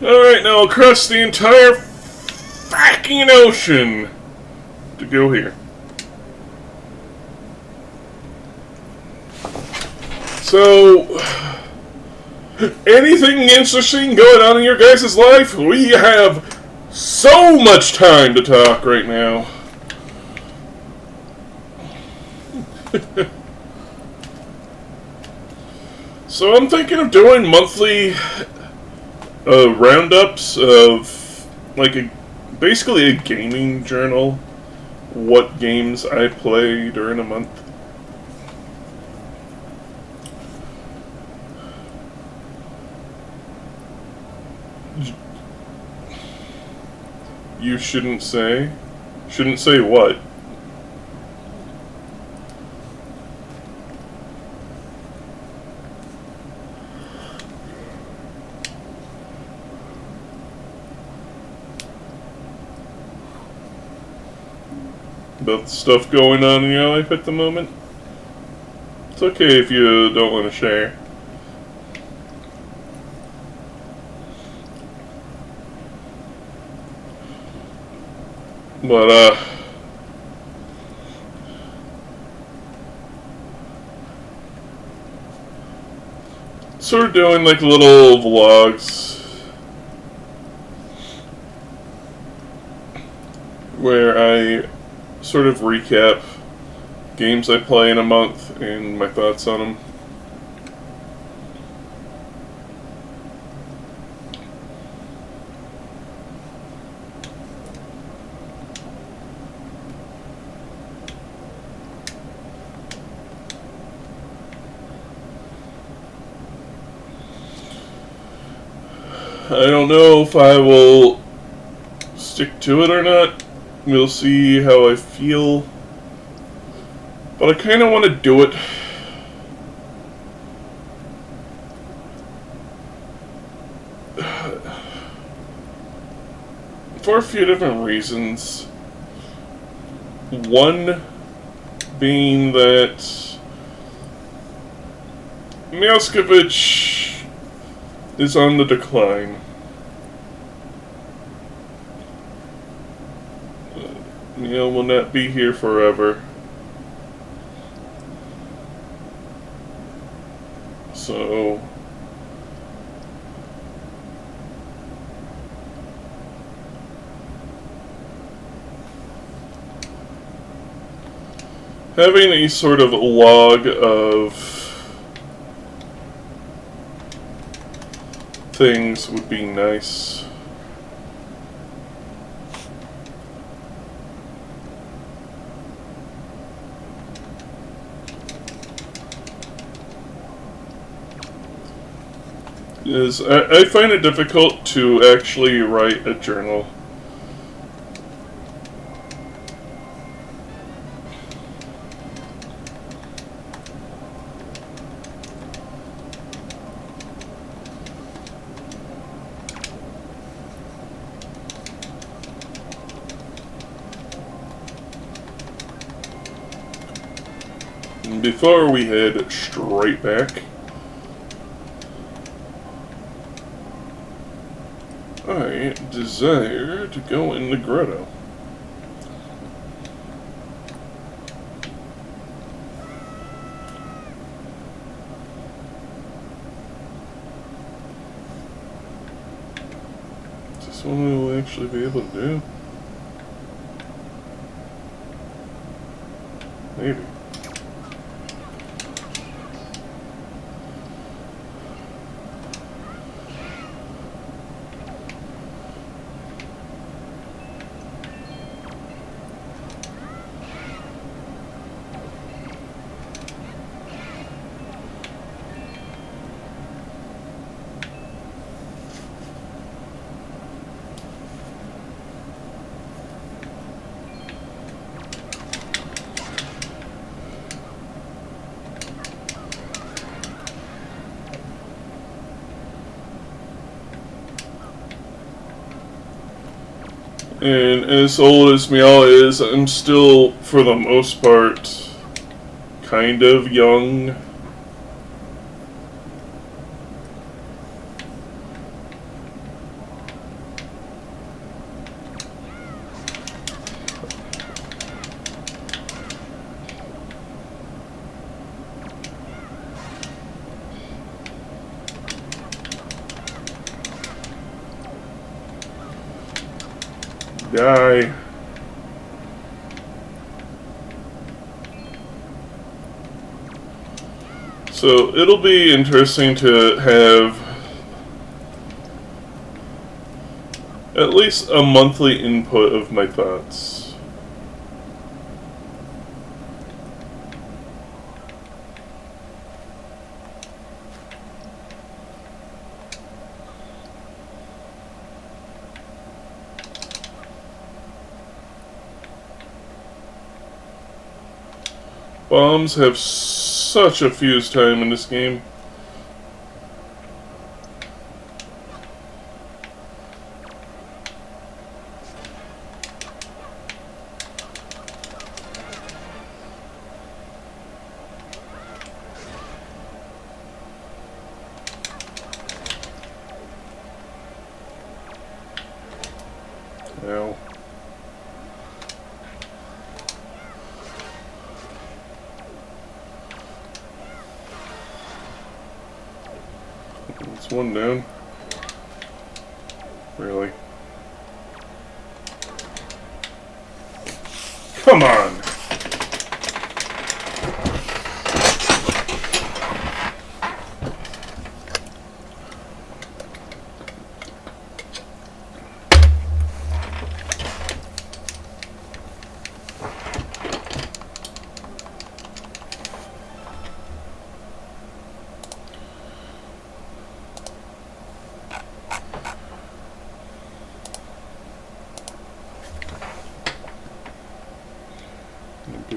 Alright, now across the entire fucking ocean to go here. So, anything interesting going on in your guys' life? We have so much time to talk right now. So I'm thinking of doing monthly roundups of basically a gaming journal. What games I play during a month. You shouldn't say? Shouldn't say what? About the stuff going on in your life at the moment? It's okay if you don't want to share. But, sort of doing like little vlogs where I sort of recap games I play in a month and my thoughts on them. I don't know if I will stick to it or not. We'll see how I feel. But I kind of want to do it. For a few different reasons. One being that Miaskovich is on the decline. Neil will not be here forever. So having a sort of log of things would be nice. I find it difficult to actually write a journal. Before we head straight back, I desire to go in the grotto. Is this one I will actually be able to do? Maybe. And as old as Meow is, I'm still, for the most part, kind of young. Die. So it'll be interesting to have at least a monthly input of my thoughts. Bombs have such a fuse time in this game. Ow. It's one down. Really? Come on!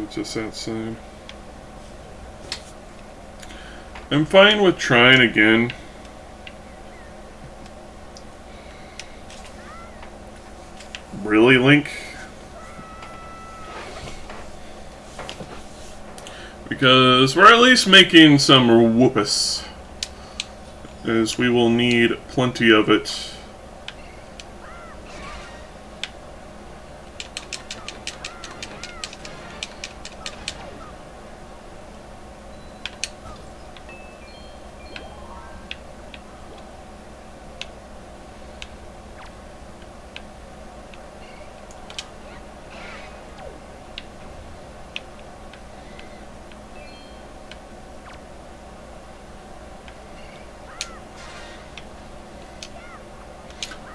Just outside. I'm fine with trying again. Really, Link? Because we're at least making some whoopus, as we will need plenty of it.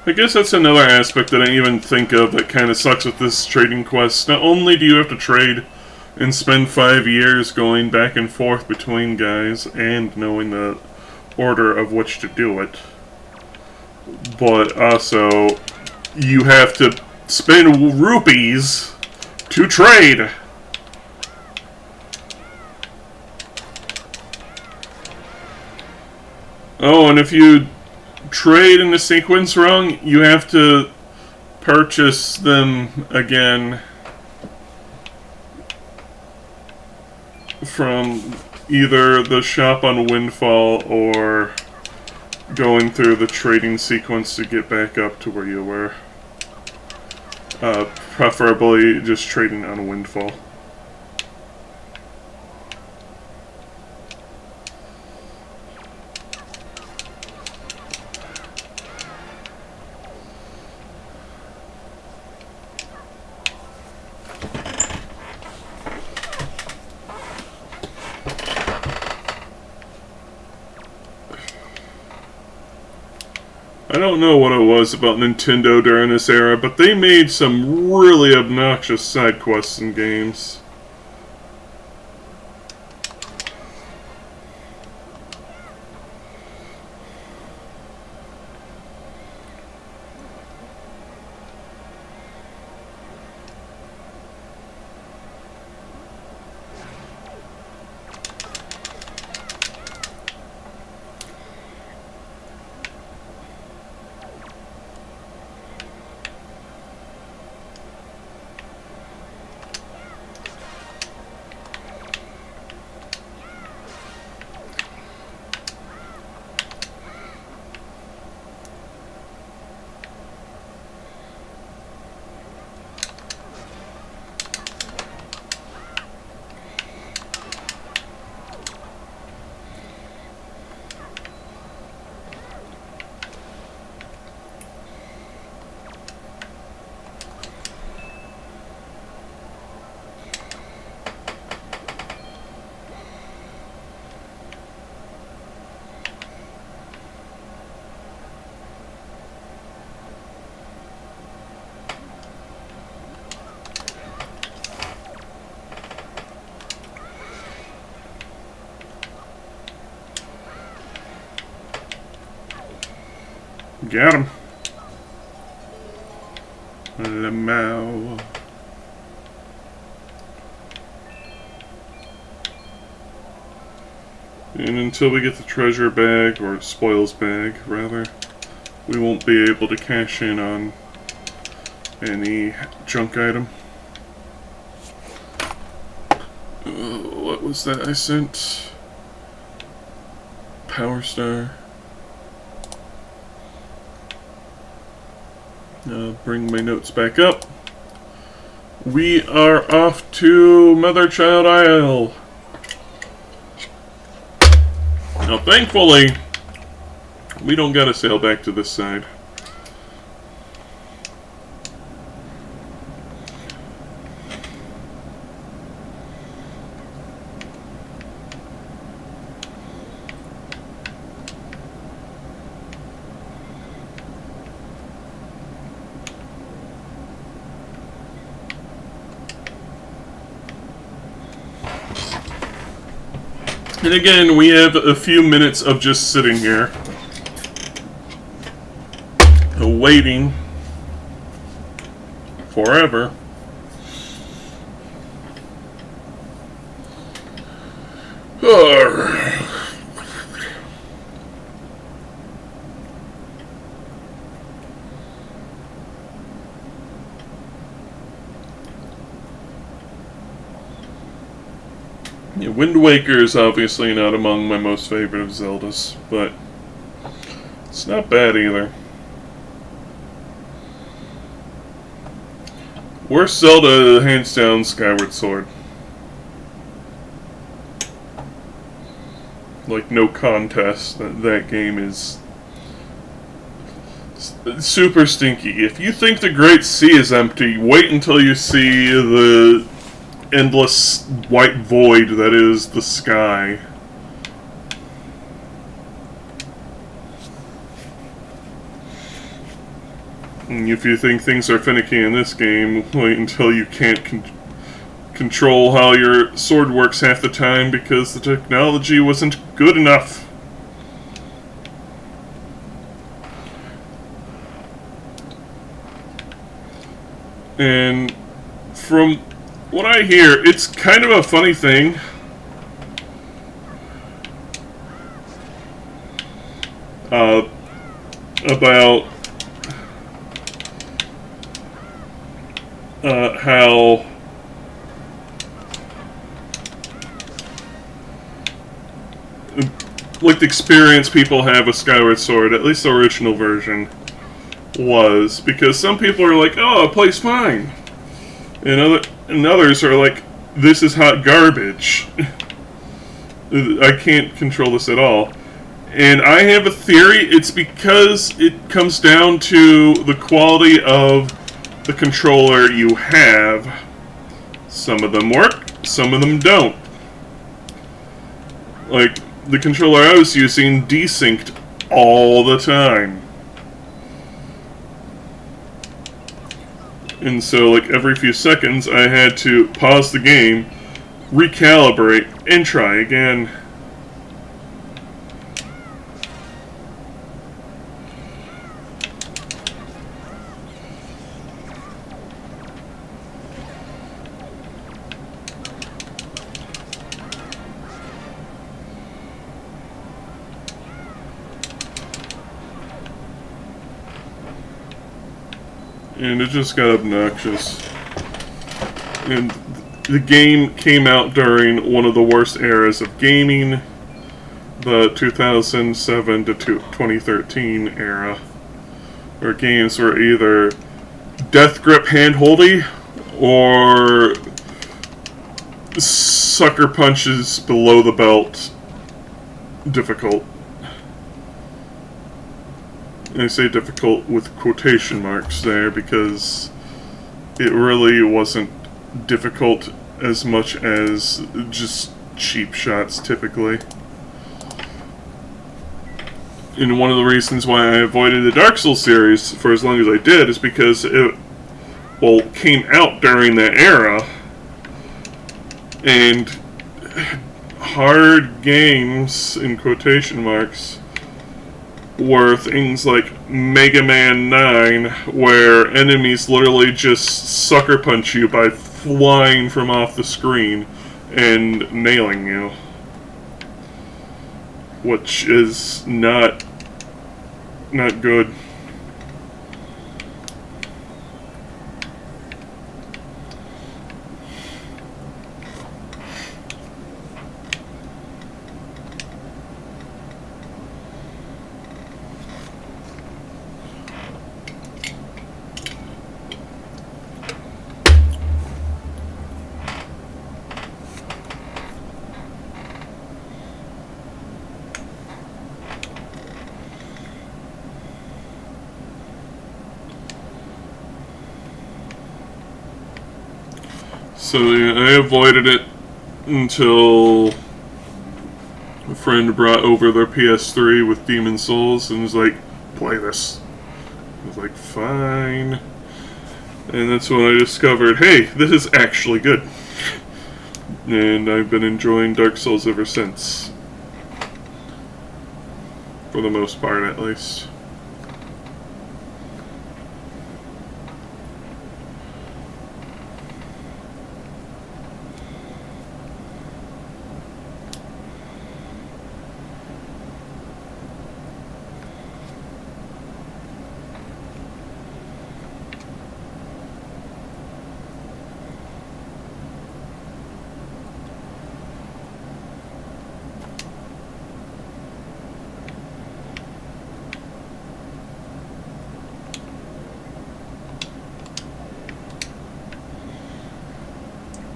I guess that's another aspect that I didn't even think of that kind of sucks with this trading quest. Not only do you have to trade and spend 5 years going back and forth between guys and knowing the order of which to do it, but also you have to spend rupees to trade. Oh, and if you trade in the sequence wrong, you have to purchase them again from either the shop on Windfall or going through the trading sequence to get back up to where you were. Preferably just trading on Windfall. I don't know what it was about Nintendo during this era, but they made some really obnoxious side quests in games. Got him. Lamau. And until we get the treasure bag, or spoils bag, rather, we won't be able to cash in on any junk item. What was that I sent? Power Star. Bring my notes back up. We are off to Mother Child Isle. Now, thankfully, we don't gotta sail back to this side. And again, we have a few minutes of just sitting here, waiting forever. Yeah, Wind Waker is obviously not among my most favorite of Zeldas, but it's not bad either. Worst Zelda, hands down, Skyward Sword. Like, no contest. That game is super stinky. If you think the Great Sea is empty, wait until you see the endless white void that is the sky. And if you think things are finicky in this game, wait until you can't control how your sword works half the time because the technology wasn't good enough. And from what I hear, it's kind of a funny thing. About how like the experience people have with Skyward Sword, at least the original version, was because some people are like, "Oh, it plays fine," and others are like, "This is hot garbage. I can't control this at all." And I have a theory. It's because it comes down to the quality of the controller you have. Some of them work, some of them don't. Like, the controller I was using desynced all the time. And so, like, every few seconds, I had to pause the game, recalibrate, and try again. And it just got obnoxious. And the game came out during one of the worst eras of gaming, the 2007 to 2013 era, where games were either death grip handholdy or sucker punches below the belt difficult. I say difficult with quotation marks there because it really wasn't difficult as much as just cheap shots typically. And one of the reasons why I avoided the Dark Souls series for as long as I did is because it, well, came out during that era, and hard games, in quotation marks, were things like Mega Man 9, where enemies literally just sucker punch you by flying from off the screen and nailing you. Which is not good. So yeah, I avoided it until a friend brought over their PS3 with Demon Souls and was like, play this. I was like, fine. And that's when I discovered, hey, this is actually good. And I've been enjoying Dark Souls ever since. For the most part, at least.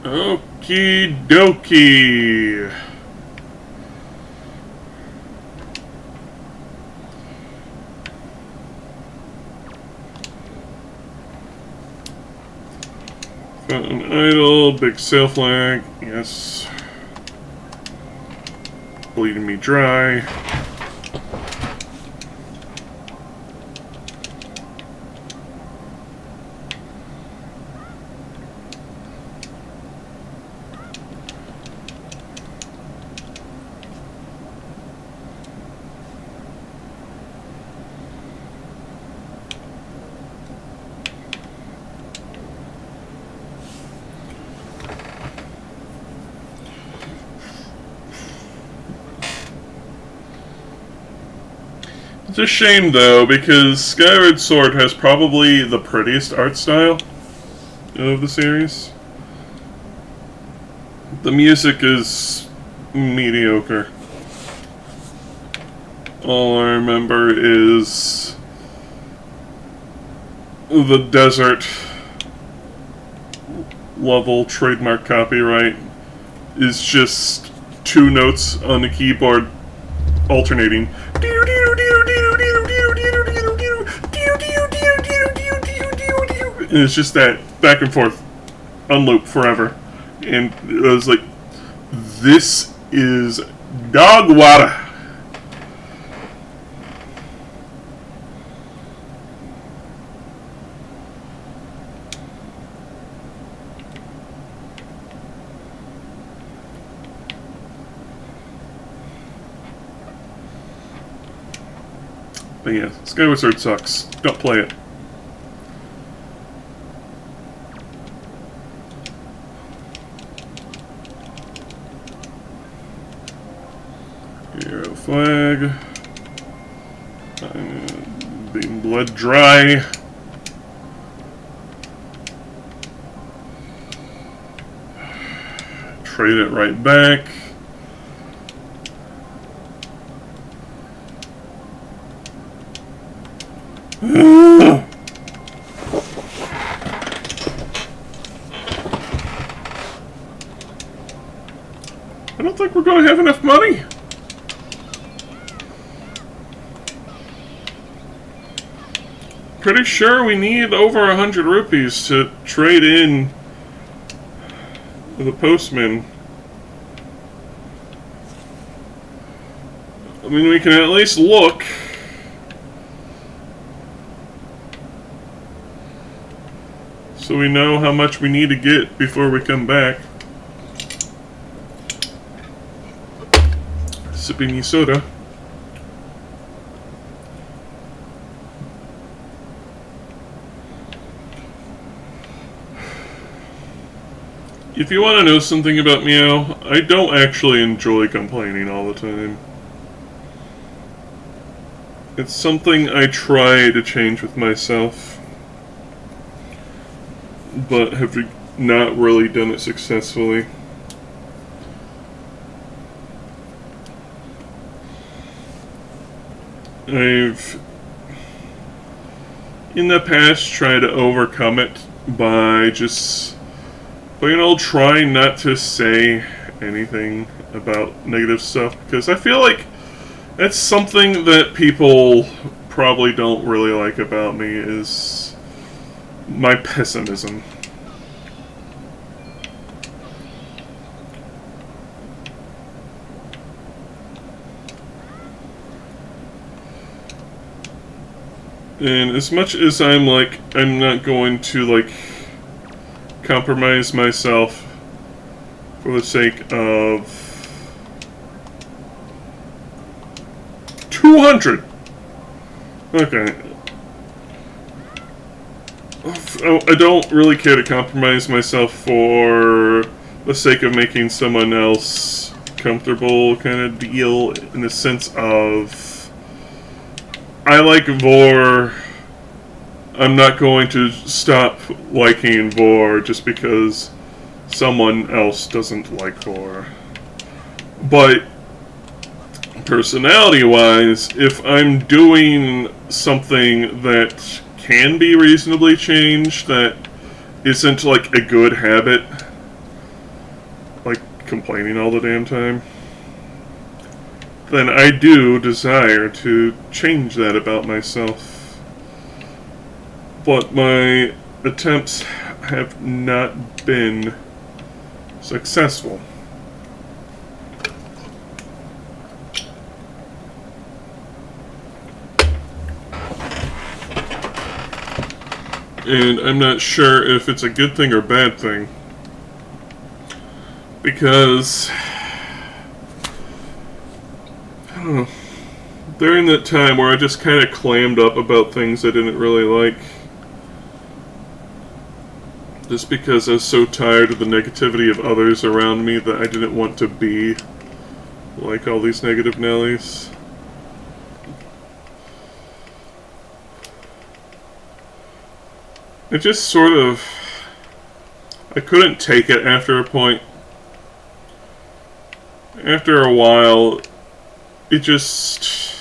Okie dokie. Got an idol, big sail flag, yes. Bleeding me dry. It's a shame, though, because Skyward Sword has probably the prettiest art style of the series. The music is mediocre. All I remember is the desert level trademark copyright is just two notes on the keyboard alternating. And it's just that back and forth on loop forever. And it was like, this is dog water. But yeah, Skyward Sword sucks. Don't play it. Hero flag. Being blood dry. Trade it right back. I don't think we're going to have enough money. Pretty sure we need over 100 rupees to trade in the postman. I mean, we can at least look. So we know how much we need to get before we come back. Sipping me soda. If you want to know something about Meow, I don't actually enjoy complaining all the time. It's something I try to change with myself, but have not really done it successfully. I've, in the past, tried to overcome it by just, trying not to say anything about negative stuff, because I feel like that's something that people probably don't really like about me, is my pessimism. And as much as I'm not going to, compromise myself for the sake of 200! Okay. I don't really care to compromise myself for the sake of making someone else comfortable kind of deal, in the sense of, I like Vor. I'm not going to stop liking Vor just because someone else doesn't like Vor. But personality-wise, if I'm doing something that can be reasonably changed, that isn't like a good habit, like complaining all the damn time, then I do desire to change that about myself. But my attempts have not been successful. And I'm not sure if it's a good thing or bad thing, because I don't know, during that time where I just kind of clammed up about things I didn't really like, just because I was so tired of the negativity of others around me that I didn't want to be like all these negative Nellies. It just sort of, I couldn't take it after a point. After a while, it just,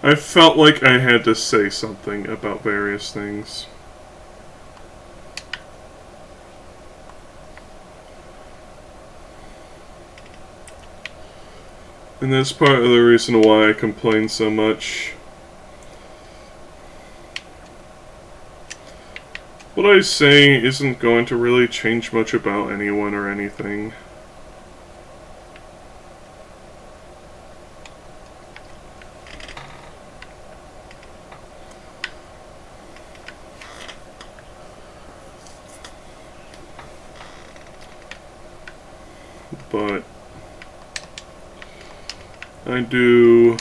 I felt like I had to say something about various things. And that's part of the reason why I complain so much. What I say isn't going to really change much about anyone or anything. But I do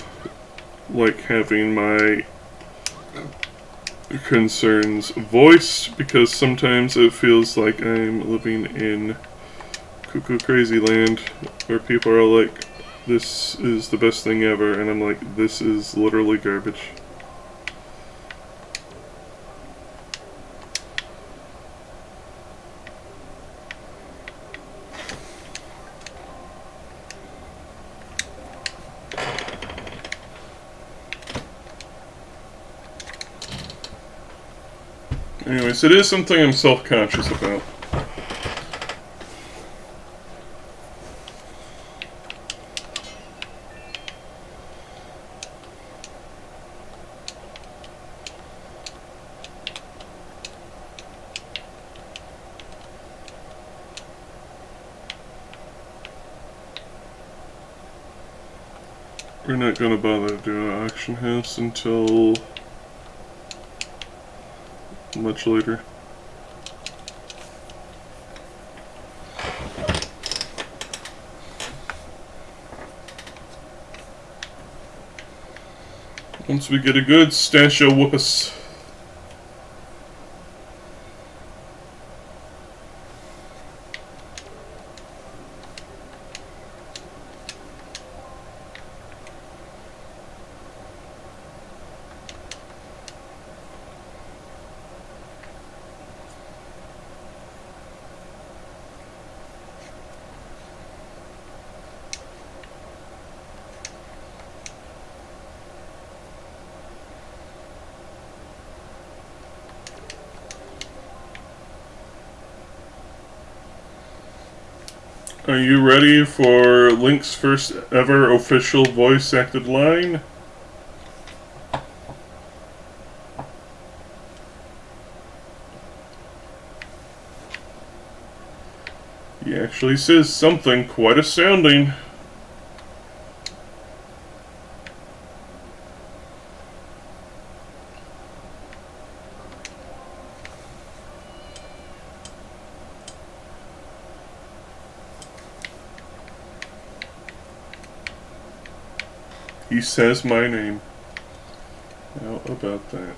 like having my concerns voiced, because sometimes it feels like I'm living in cuckoo crazy land where people are like, this is the best thing ever, and I'm like, this is literally garbage. Anyways, it is something I'm self-conscious about. We're not going to bother to do an auction house until much later. Once we get a good stash of whoopus. Are you ready for Link's first ever official voice acted line? He actually says something quite astounding. He says my name. How about that?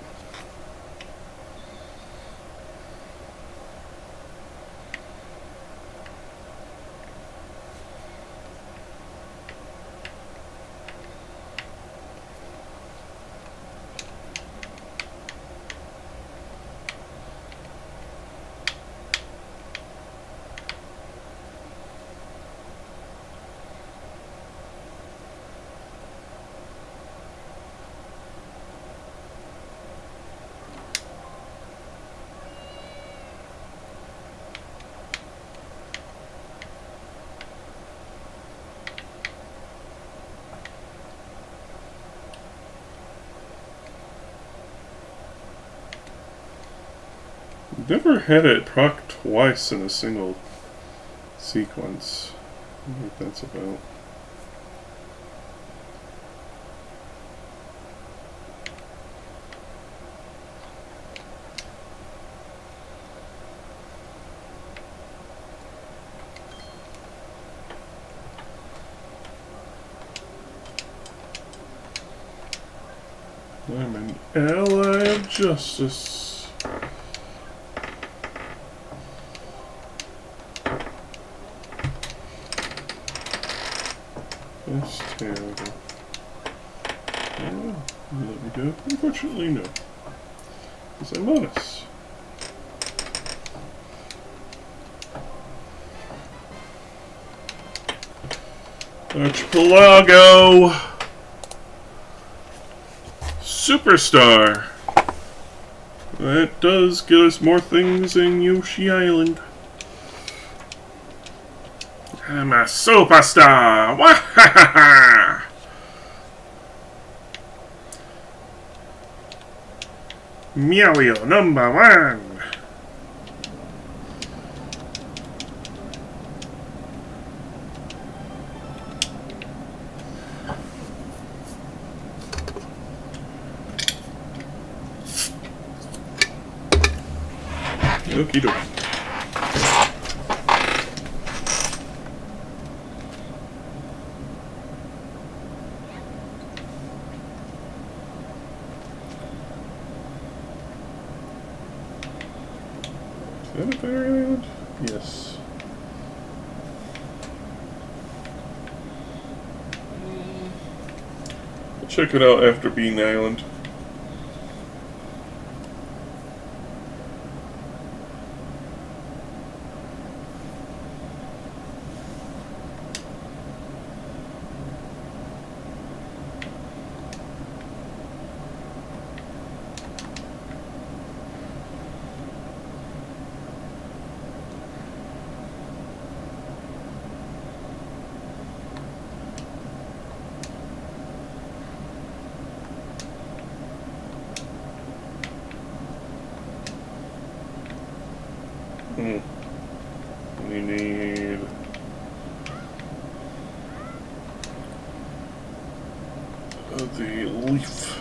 Never had it proc twice in a single sequence. I don't know what that's about. I'm an ally of justice. That's terrible. Oh, you let me go? Unfortunately, no. Because I'm honest. Archipelago! Superstar! That does get us more things in Yoshi Island. I'm a superstar! Wahahaha! Meowio #1! Okie dokie. Is that a better island? Yes. I'll check it out after Bean Island. We need the leaf.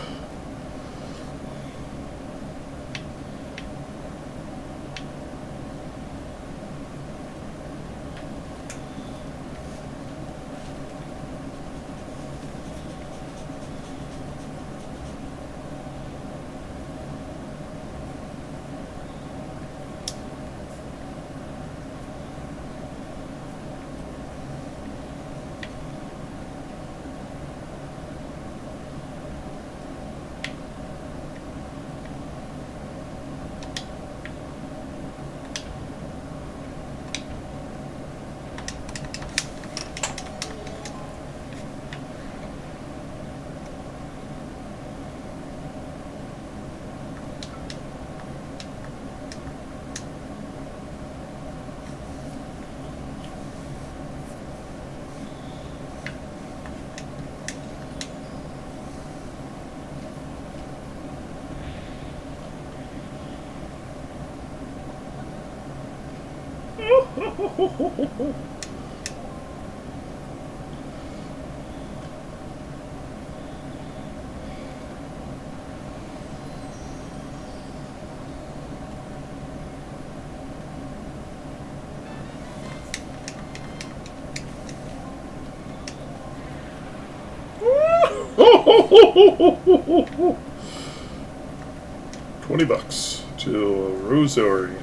$20 to Rosary.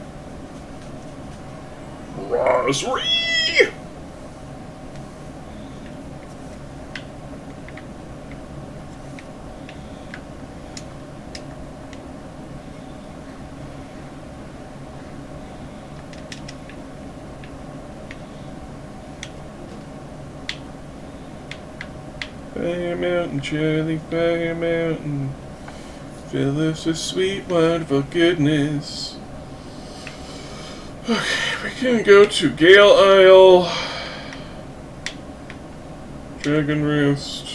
Rosary! Fire Mountain, Charlie, Fire Mountain. Fill us with sweet wonderful goodness. Okay, we can go to Gale Isle, Dragon Roost.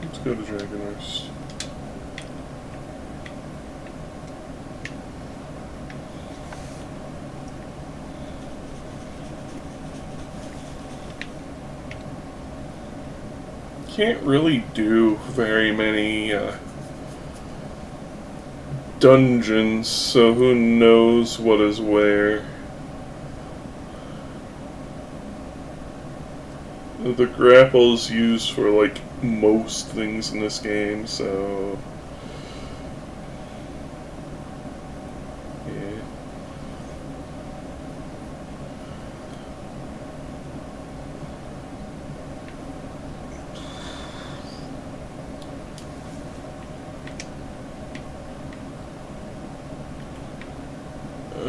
Let's go to Dragon Roost. Can't really do very many dungeons, so who knows what is where. The grapple is used for like most things in this game, so yeah.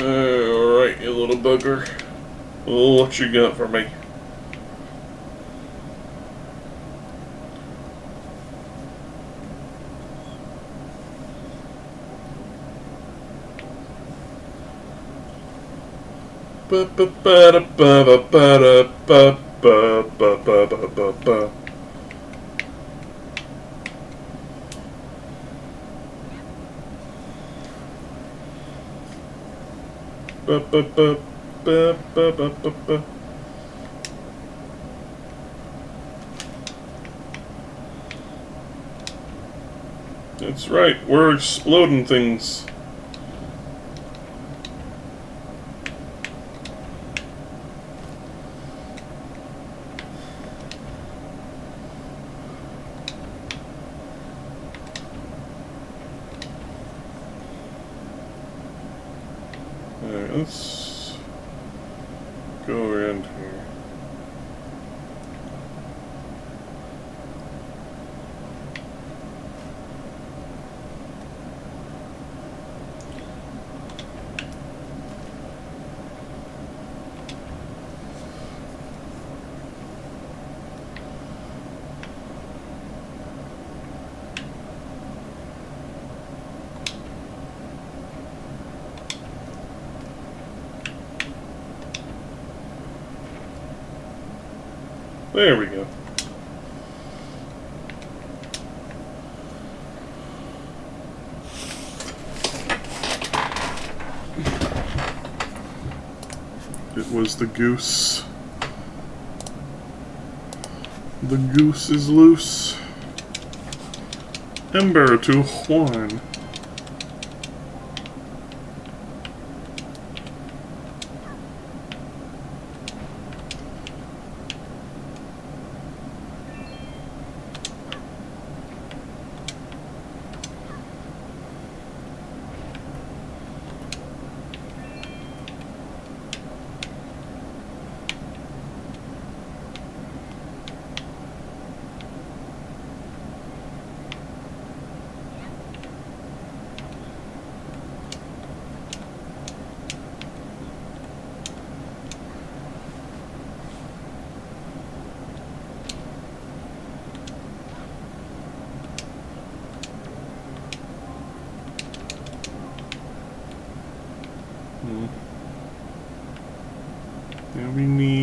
Alright, you little bugger. What you got for me? That's right, we're exploding things. Alright, let's go around here. There we go. It was the goose. The goose is loose. Ember to Juan.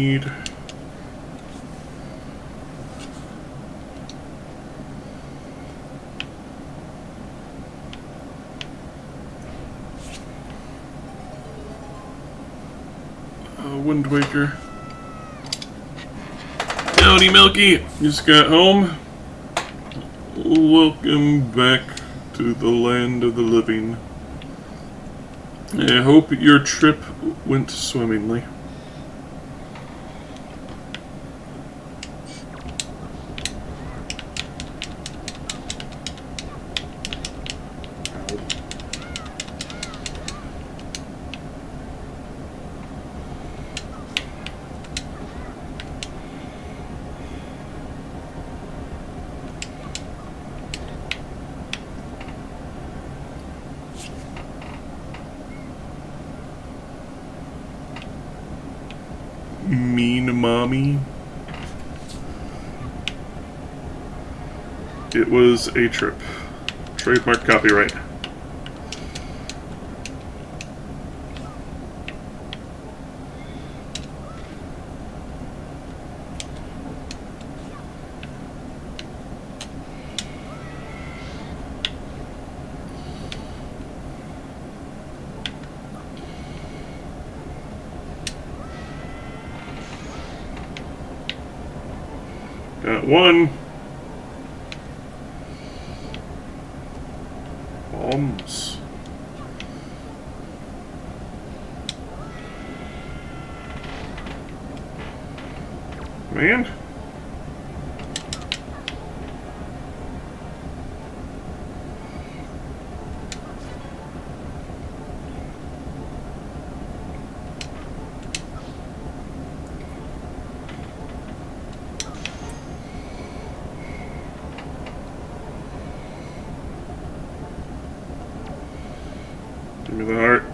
need? Wind Waker. Howdy, Milky. Just got home. Welcome back to the land of the living. I hope your trip went swimmingly. Mean mommy. It was a trip. Trademark copyright. Got one. Bombs. Man. Give me the heart.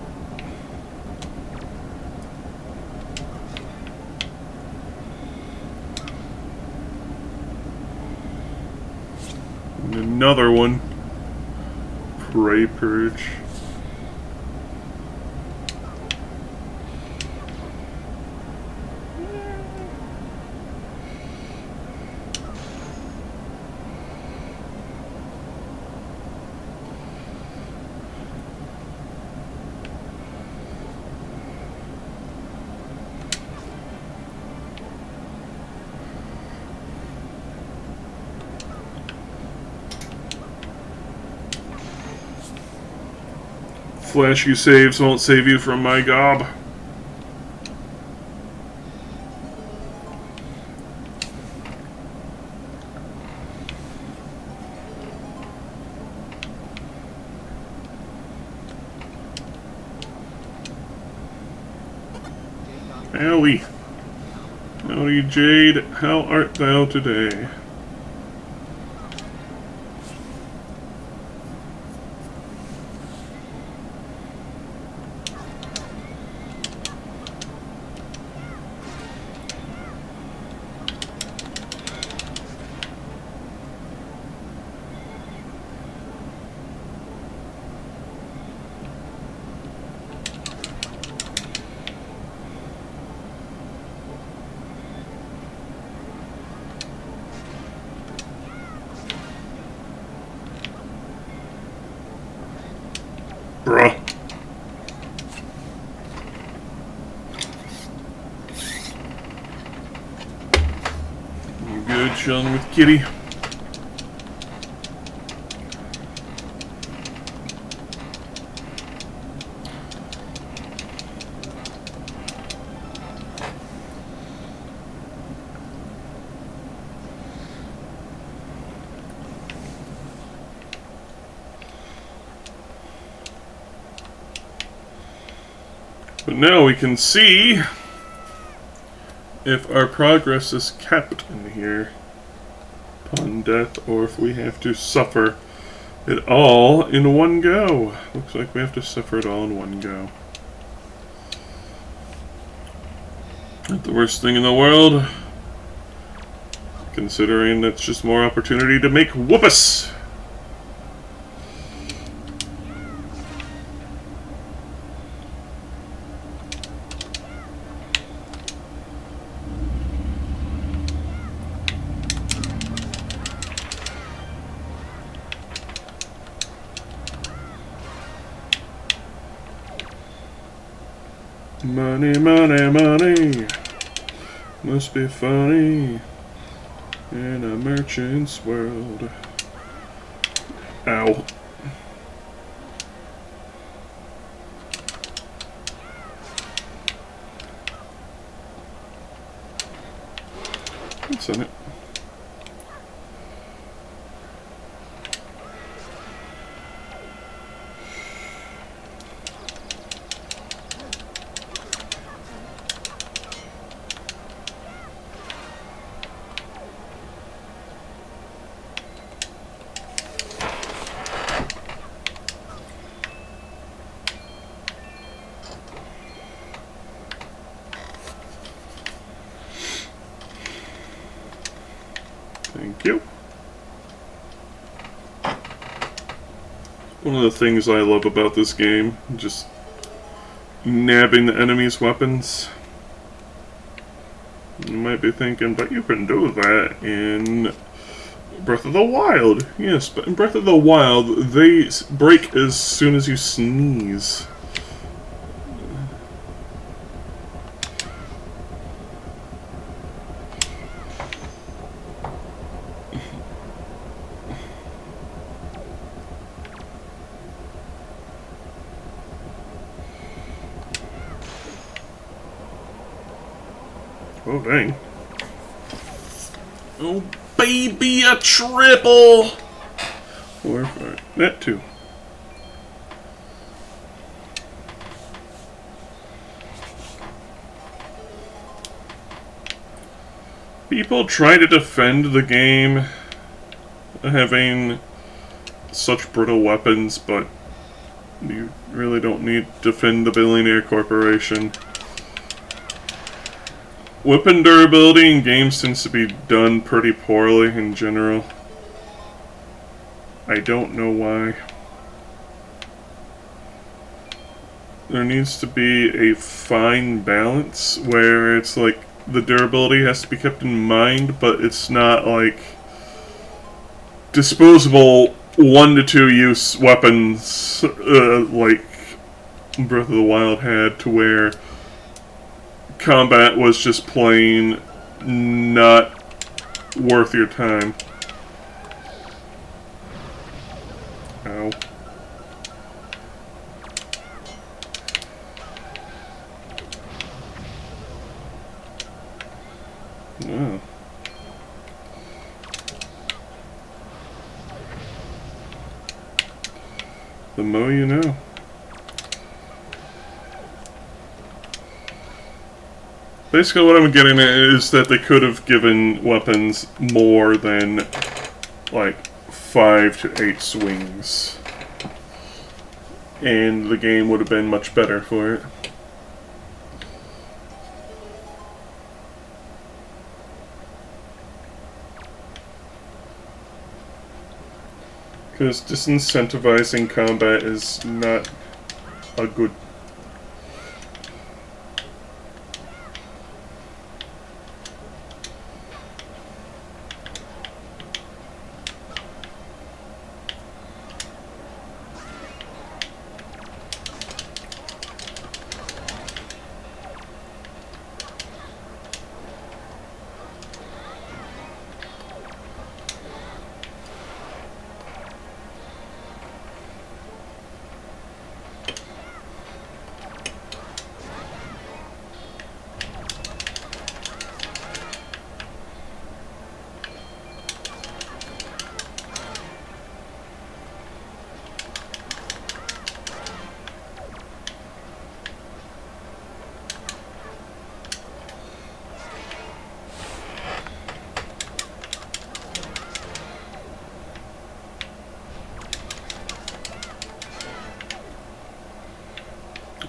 And another one. Prey Purge. Flashy saves won't save you from my gob. Howdy. Howdy, Jade. How art thou today? Bruh. You good chilling with Kitty? But now we can see if our progress is capped in here upon death, or if we have to suffer it all in one go. Looks like we have to suffer it all in one go. Not the worst thing in the world, considering it's just more opportunity to make whoopus. Money, money, money. Must be funny in a merchant's world. Ow. What's in it? Thank you. One of the things I love about this game, just nabbing the enemy's weapons. You might be thinking, but you can do that in Breath of the Wild. Yes, but in Breath of the Wild, they break as soon as you sneeze. Oh, dang. Oh, baby, a triple! 4, 5, that too. People try to defend the game having such brittle weapons, but you really don't need to defend the Billionaire Corporation. Weapon durability in games tends to be done pretty poorly in general. I don't know why. There needs to be a fine balance where it's like the durability has to be kept in mind, but it's not like disposable 1 to 2 use weapons like Breath of the Wild had, to where combat was just plain not worth your time. Ow. Oh. The more you know. Basically what I'm getting at is that they could have given weapons more than like 5 to 8 swings, and the game would have been much better for it. Because disincentivizing combat is not a good.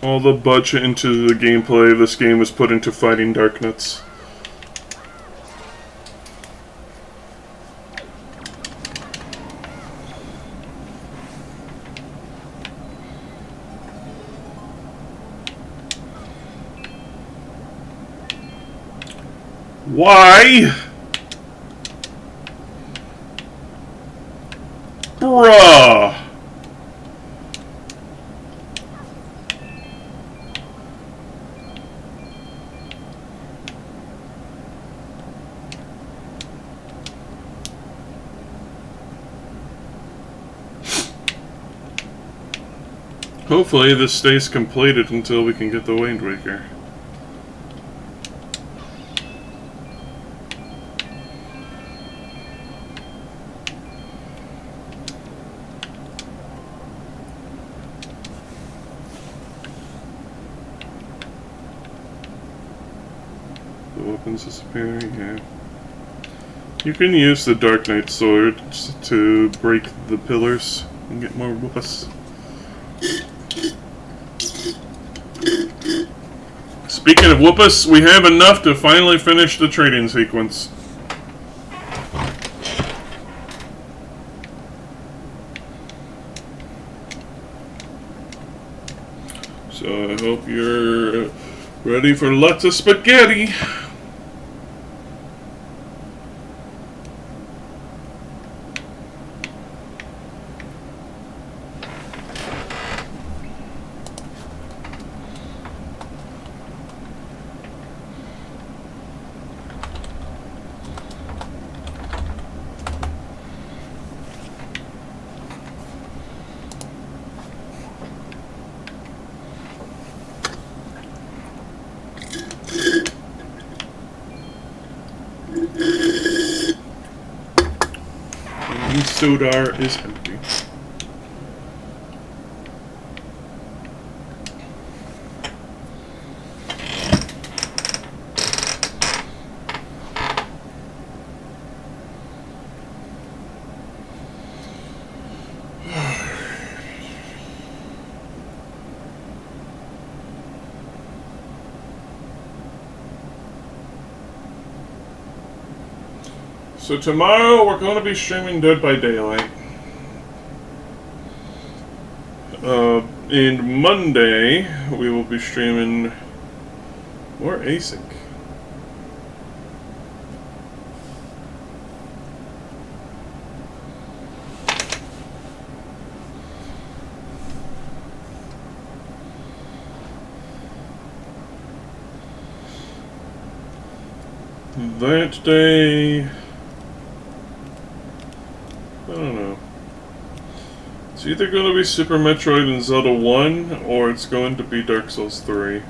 All the budget into the gameplay of this game was put into fighting Darknuts. Why? Bruh! Hopefully this stays completed until we can get the Wind Waker. The weapons disappearing, yeah. You can use the Dark Knight sword to break the pillars and get more whoopus. Speaking of whoopus, we have enough to finally finish the trading sequence. So I hope you're ready for lots of spaghetti. And Sodar is empty. So tomorrow we're going to be streaming Dead by Daylight. And Monday we will be streaming more Async. That day, I don't know. It's either going to be Super Metroid and Zelda 1, or it's going to be Dark Souls 3.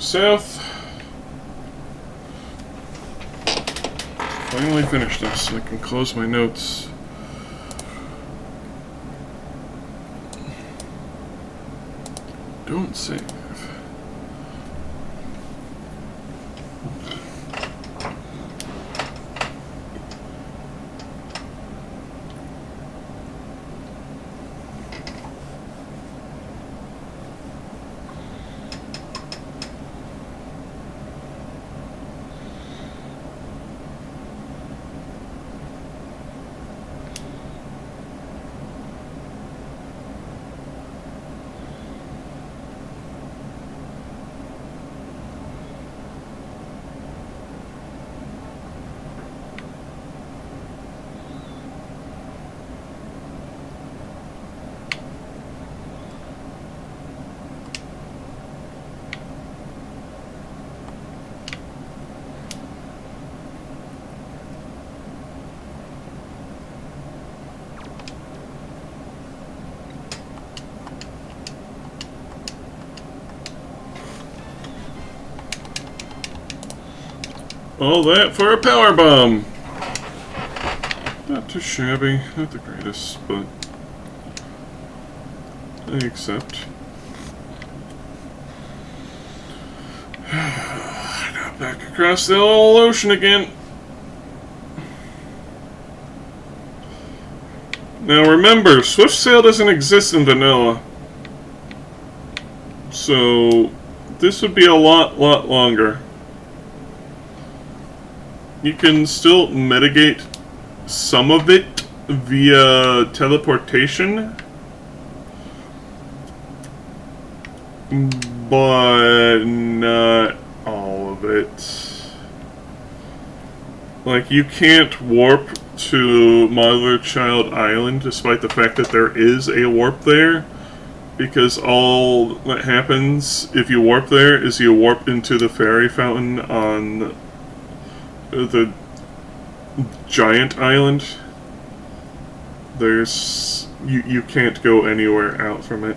South. Finally finished this, so I can close my notes. Don't save. All that for a power bomb. Not too shabby, not the greatest, but I accept. Now back across the old ocean again. Now remember, Swift Sail doesn't exist in vanilla. So this would be a lot longer. You can still mitigate some of it via teleportation, but not all of it. Like, you can't warp to Mother Child Island despite the fact that there is a warp there, because all that happens if you warp there is you warp into the fairy fountain on the giant island. There's you can't go anywhere out from it.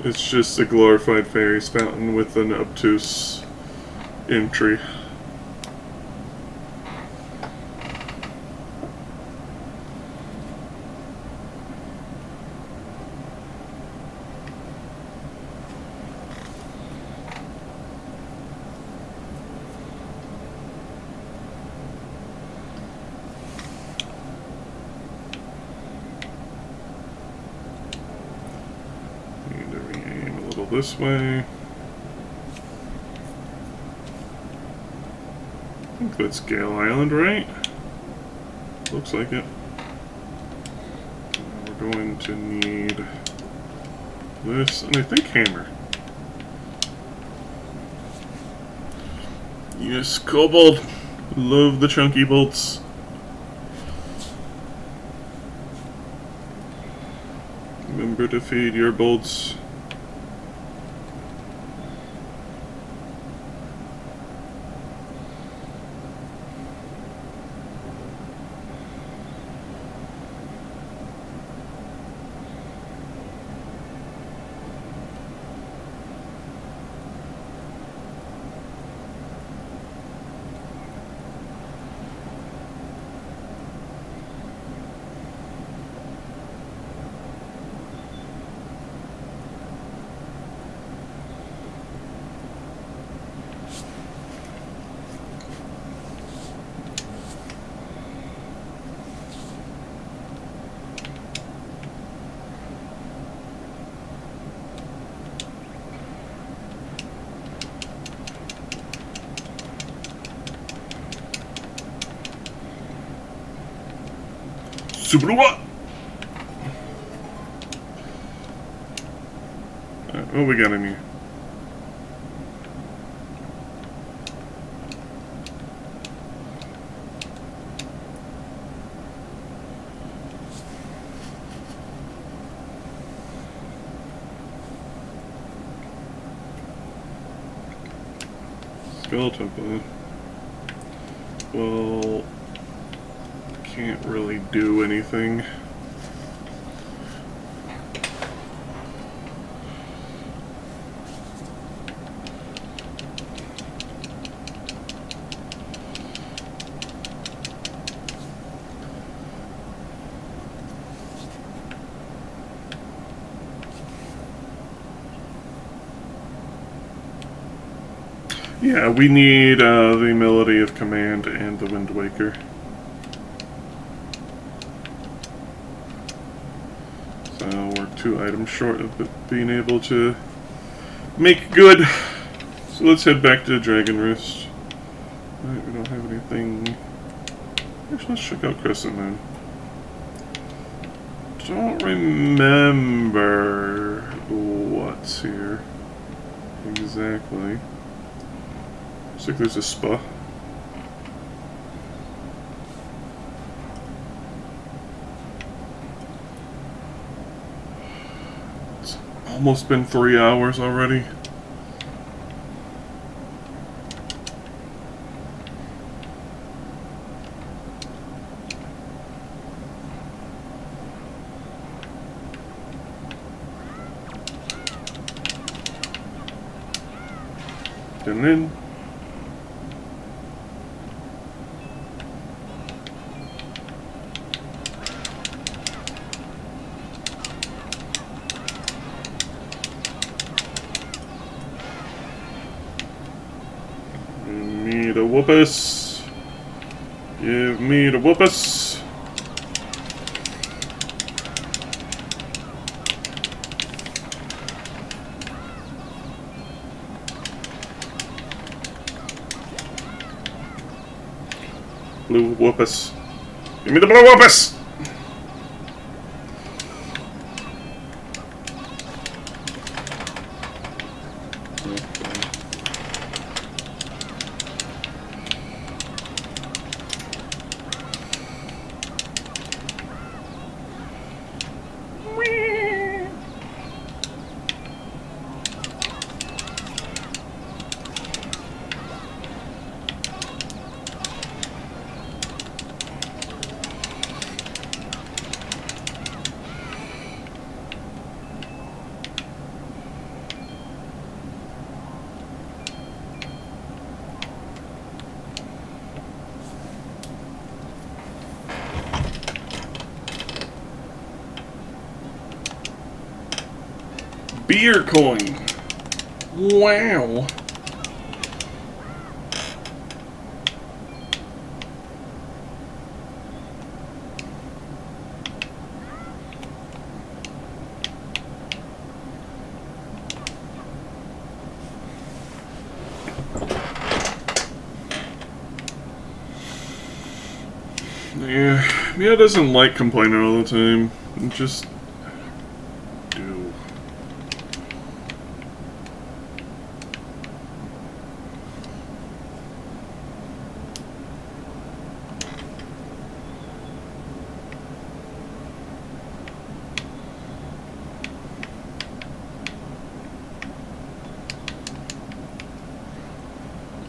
It's just a glorified fairies fountain with an obtuse entry. This way. I think that's Gale Island, right? Looks like it. We're going to need this, and I think hammer. Yes, Kobold. Love the chunky bolts. Remember to feed your bolts. What we got in here? Skeleton bone. Well, can't really do anything. Yeah, we need the Melody of Command and the Wind Waker. So we're 2 items short of being able to make good. So let's head back to Dragon Roost. Alright, we don't have anything. Actually, let's check out Crescent Moon. Don't remember what's here exactly. Looks like there's a spa. It's almost been 3 hours already. Getting in. whoopus. Give me the whoopus. Blue whoopus. Give me the blue whoopus! Beer coin. Wow. Yeah, Mia doesn't like complaining all the time. Just do.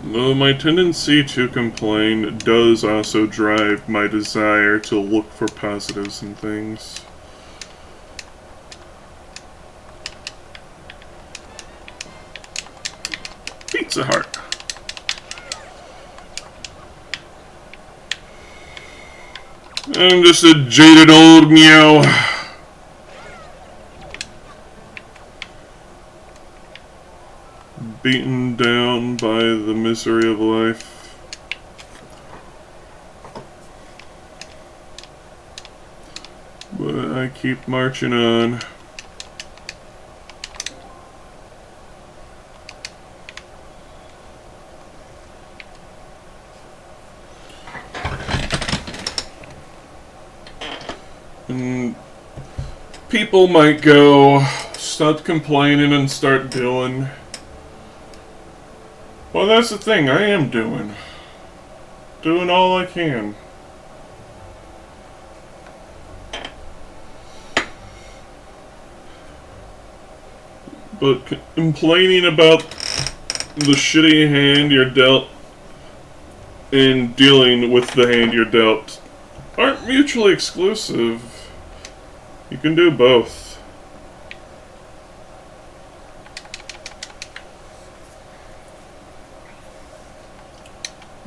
Though my tendency to complain does also drive my desire to look for positives in things. Pizza Hut. I'm just a jaded old meow. Beaten down by the misery of life. But I keep marching on. And people might go, stop complaining and start doing. Well, that's the thing, I am doing. Doing all I can. But complaining about the shitty hand you're dealt and dealing with the hand you're dealt aren't mutually exclusive. You can do both.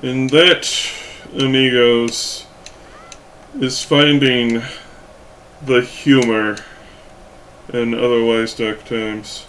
And that, amigos, is finding the humor in otherwise dark times.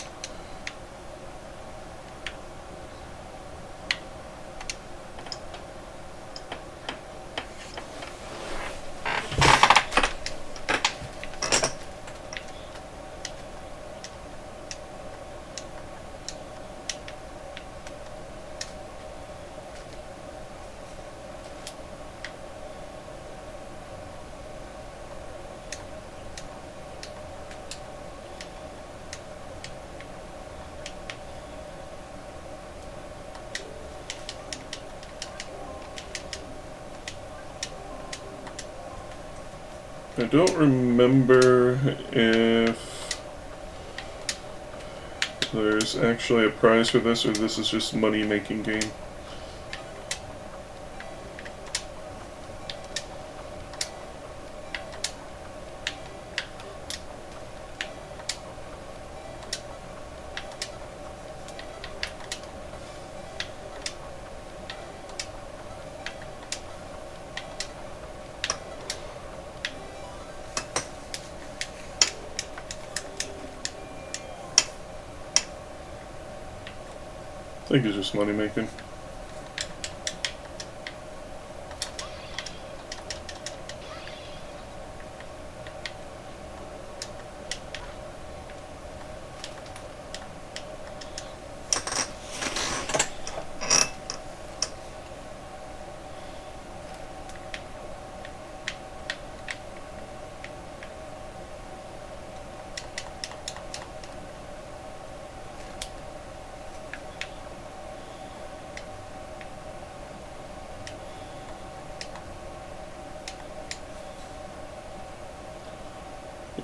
I don't remember if there's actually a prize for this or this is just money-making game. I think it's just money making.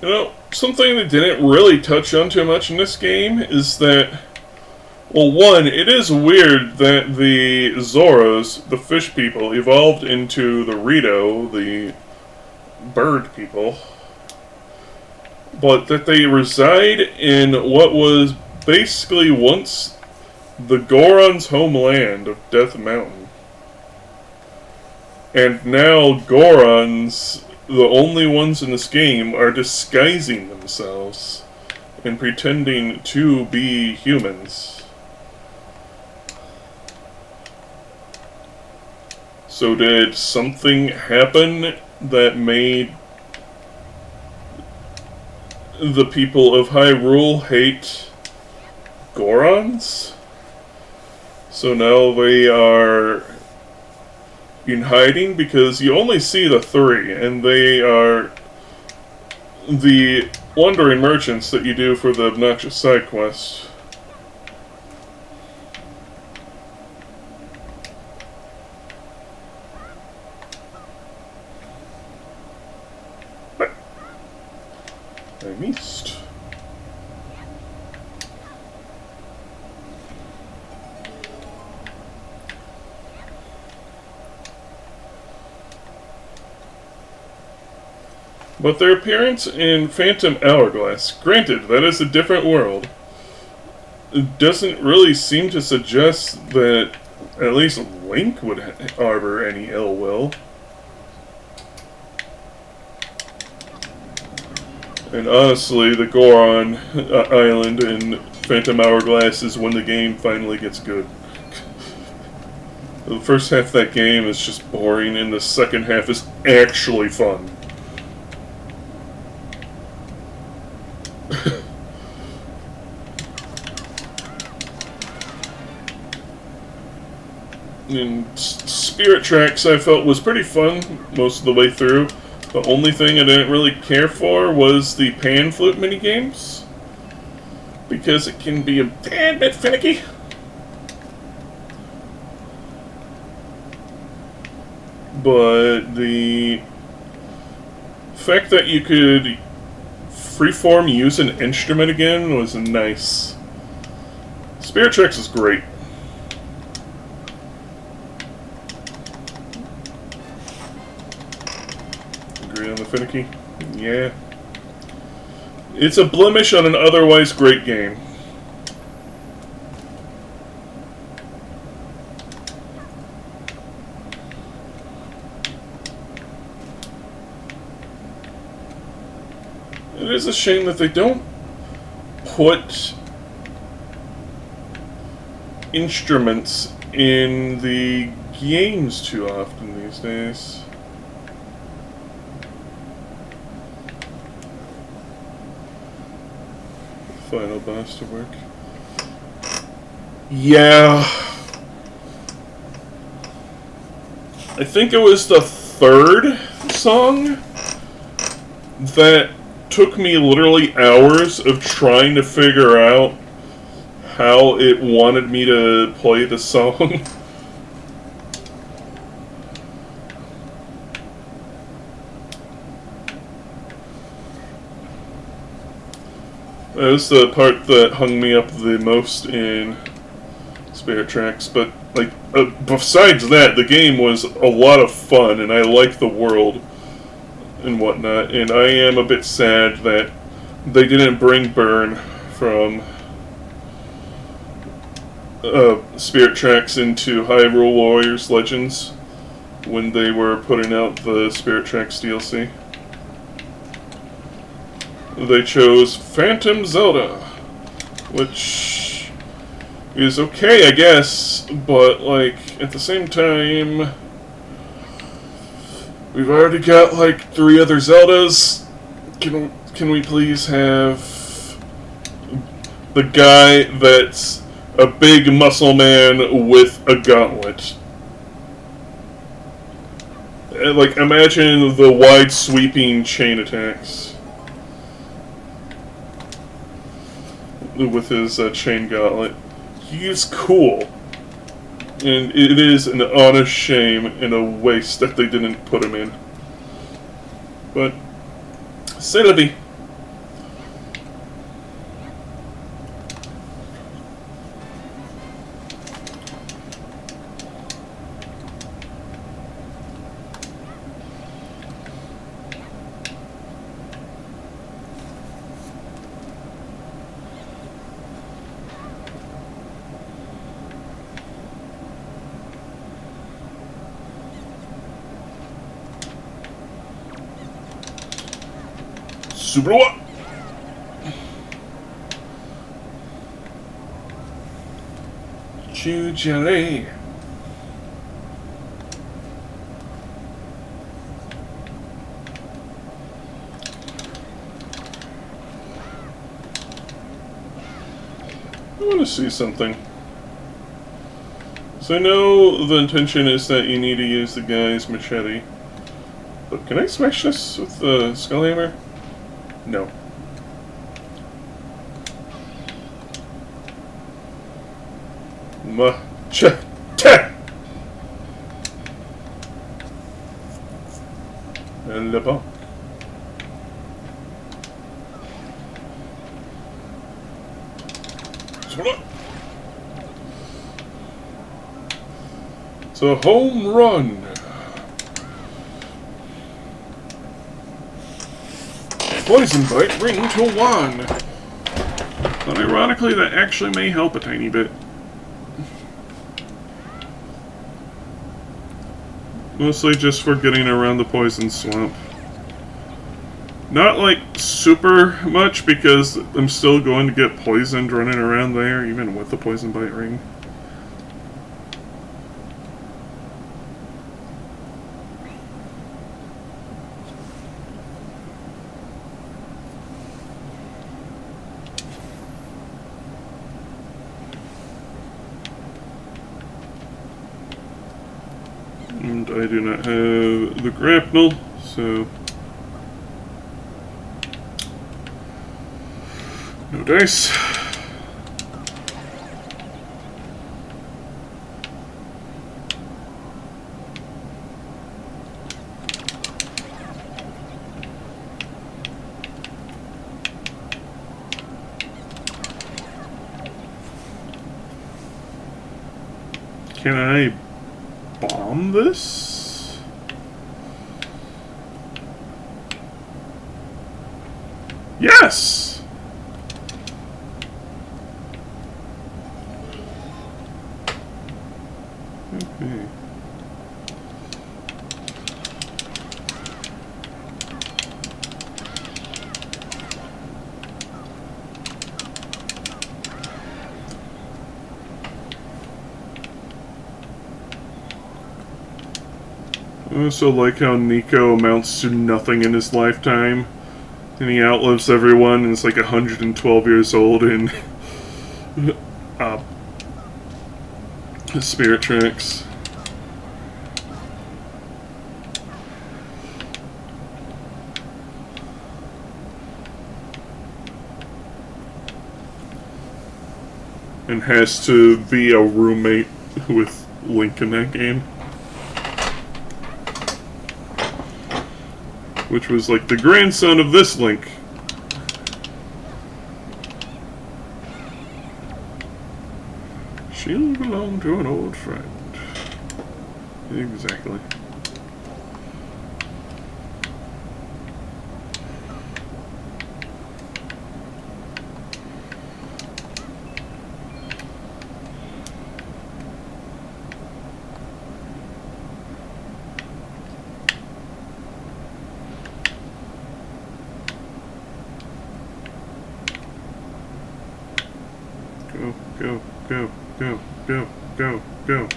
You know, something they didn't really touch on too much in this game is that, well, one, it is weird that the Zoros, the fish people, evolved into the Rito, the bird people, but that they reside in what was basically once the Goron's homeland of Death Mountain. And now Gorons, the only ones in this game, are disguising themselves and pretending to be humans. So did something happen that made the people of Hyrule hate Gorons? So now they are in hiding, because you only see the three, and they are the wandering merchants that you do for the obnoxious side quest. I missed. But their appearance in Phantom Hourglass, granted, that is a different world, it doesn't really seem to suggest that at least Link would harbor any ill will. And honestly, the Goron Island in Phantom Hourglass is when the game finally gets good. The first half of that game is just boring, and the second half is actually fun. And Spirit Tracks I felt was pretty fun most of the way through. The only thing I didn't really care for was the pan flute minigames, because it can be a tad bit finicky. But the fact that you could freeform use an instrument again was nice. Spirit Tracks is great. Agree on the finicky? Yeah. It's a blemish on an otherwise great game. It is a shame that they don't put instruments in the games too often these days. Final boss to work. Yeah. I think it was the third song that took me literally hours of trying to figure out how it wanted me to play the song. That was the part that hung me up the most in Spirit Tracks, but like besides that, the game was a lot of fun, and I liked the world and whatnot, and I am a bit sad that they didn't bring Burn from Spirit Tracks into Hyrule Warriors Legends when they were putting out the Spirit Tracks DLC. They chose Phantom Zelda, which is okay, I guess, but, like, at the same time, we've already got, like, 3 other Zeldas. Can we please have the guy that's a big muscle man with a gauntlet? Like, imagine the wide sweeping chain attacks with his chain gauntlet. He's cool. And it is an honest shame and a waste that they didn't put him in. But, c'est la vie. Subroa. Chujale. I want to see something. So I know the intention is that you need to use the guy's machete. But can I smash this with the skullhammer? No. Machete! Le bon. It's a home run. Poison bite ring to 1. But ironically, that actually may help a tiny bit. Mostly just for getting around the poison swamp. Not like super much because I'm still going to get poisoned running around there, even with the poison bite ring. And I do not have the grapnel, so no dice. Can I bomb this? Yes! Okay. I also like how Nico amounts to nothing in his lifetime, and he outlives everyone and is like 112 years old in Spirit Tracks. And has to be a roommate with Link in that game. Which was like the grandson of this Link. She'll belong to an old friend. Exactly. Go, go, go, go, go, go.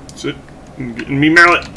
That's it. I'm getting me mallet.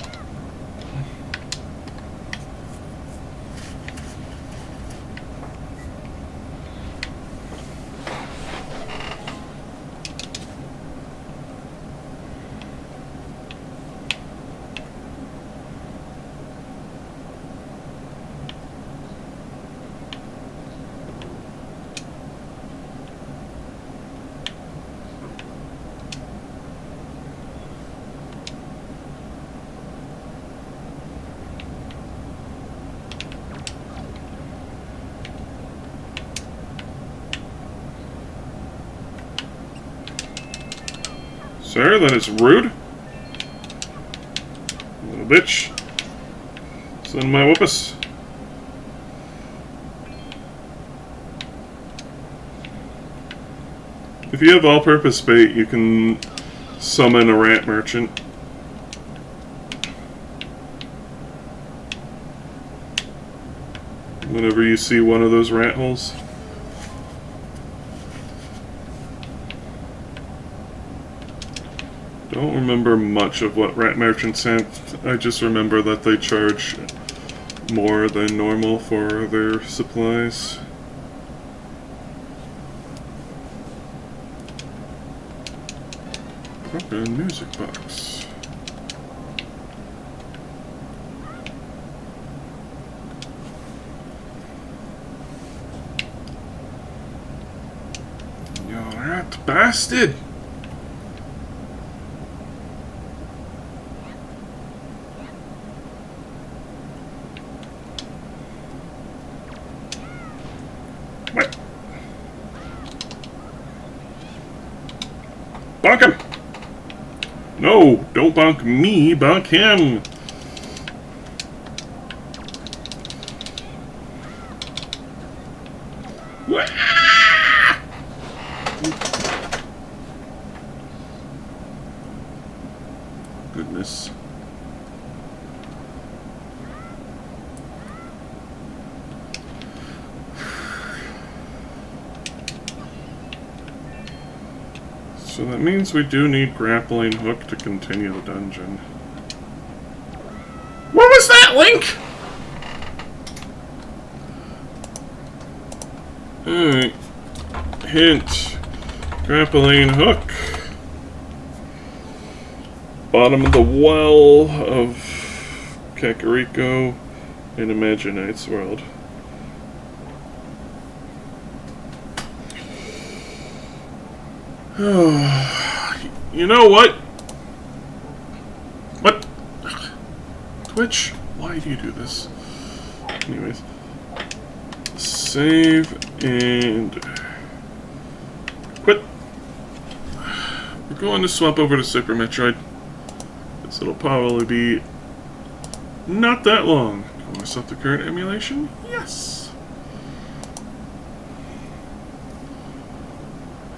Sir, that is rude. Little bitch. Send my whoopus. If you have all-purpose bait, you can summon a rat merchant. Whenever you see one of those rat holes. Don't remember much of what rat merchants have. I just remember that they charge more than normal for their supplies. Open music box. You rat bastard! What? Bonk him! No, don't bonk me, bonk him! Goodness. So that means we do need grappling hook to continue the dungeon. What was that, Link? Alright. Hint. Grappling hook. Bottom of the well of Kakariko in Imaginite's world. You know what? What? Twitch? Why do you do this? Anyways. Save and quit. We're going to swap over to Super Metroid. This will probably be not that long. Do you want to stop the current emulation? Yes.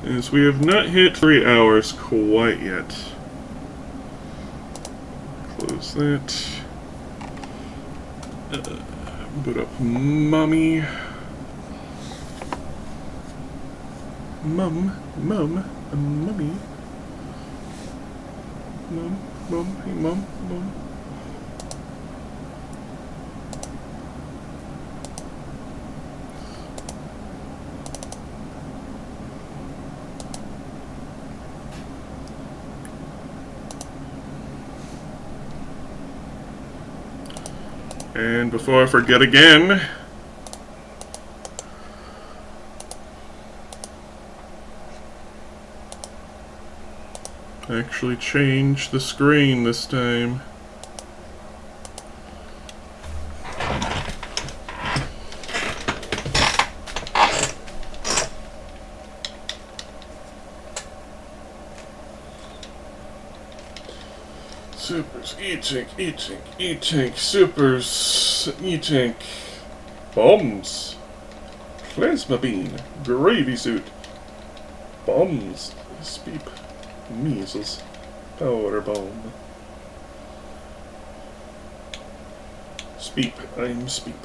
As we have not hit 3 hours quite yet. Close that. Boot up Mommy. Mummy. Mom, hey Mom. And before I forget again, actually change the screen this time. Supers, E-Tank, Supers, E-Tank, Bombs, Plasma Beam, Gravy Suit, Bombs, Speep, Measles, Powder Bomb. Speep, I'm Speep.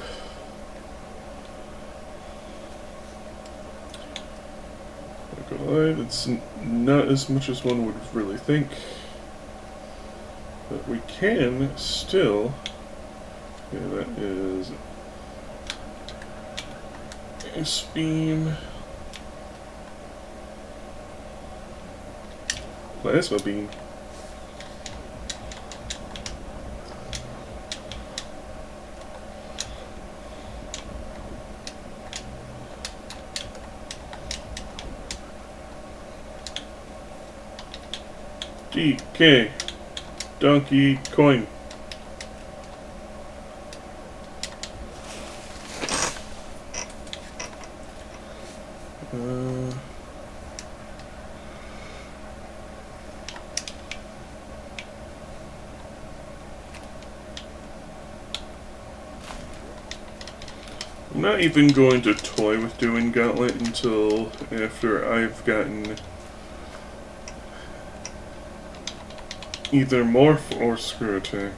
Not gonna lie, it's not as much as one would really think. But we can still... Okay, that is... S-Beam... Plasma Beam. DK. Donkey Coin. I'm not even going to toy with doing Gauntlet until after I've gotten either Morph or Screw Attack.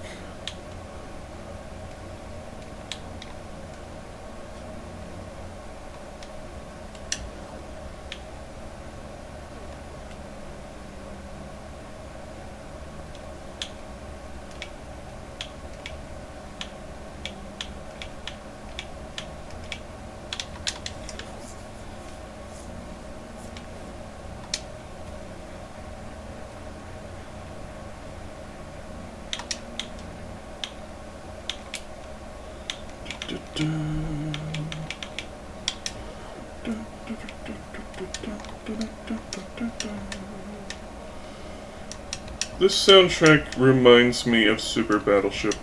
This soundtrack reminds me of Super Battleship.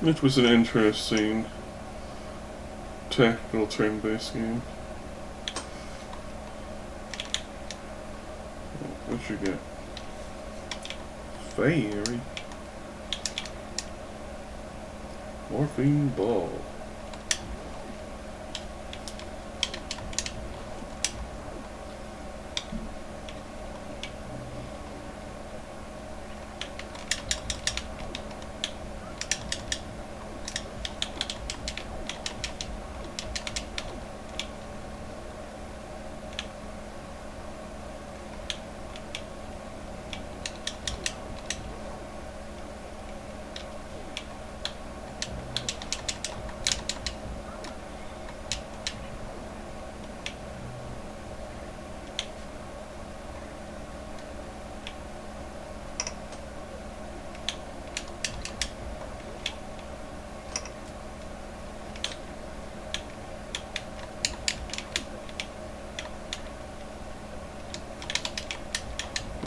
It was an interesting tactical turn-based game. What'd you get? Fairy. Morphine Ball.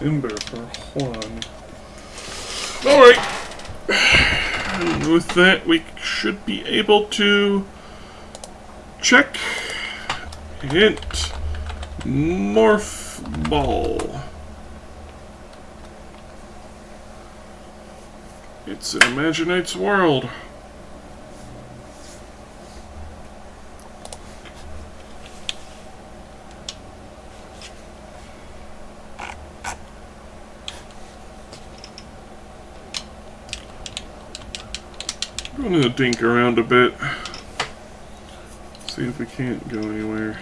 Ember for Juan. Alright. With that, we should be able to check hint Morph Ball. It's an Imaginate's world. I'm gonna dink around a bit. See if we can't go anywhere.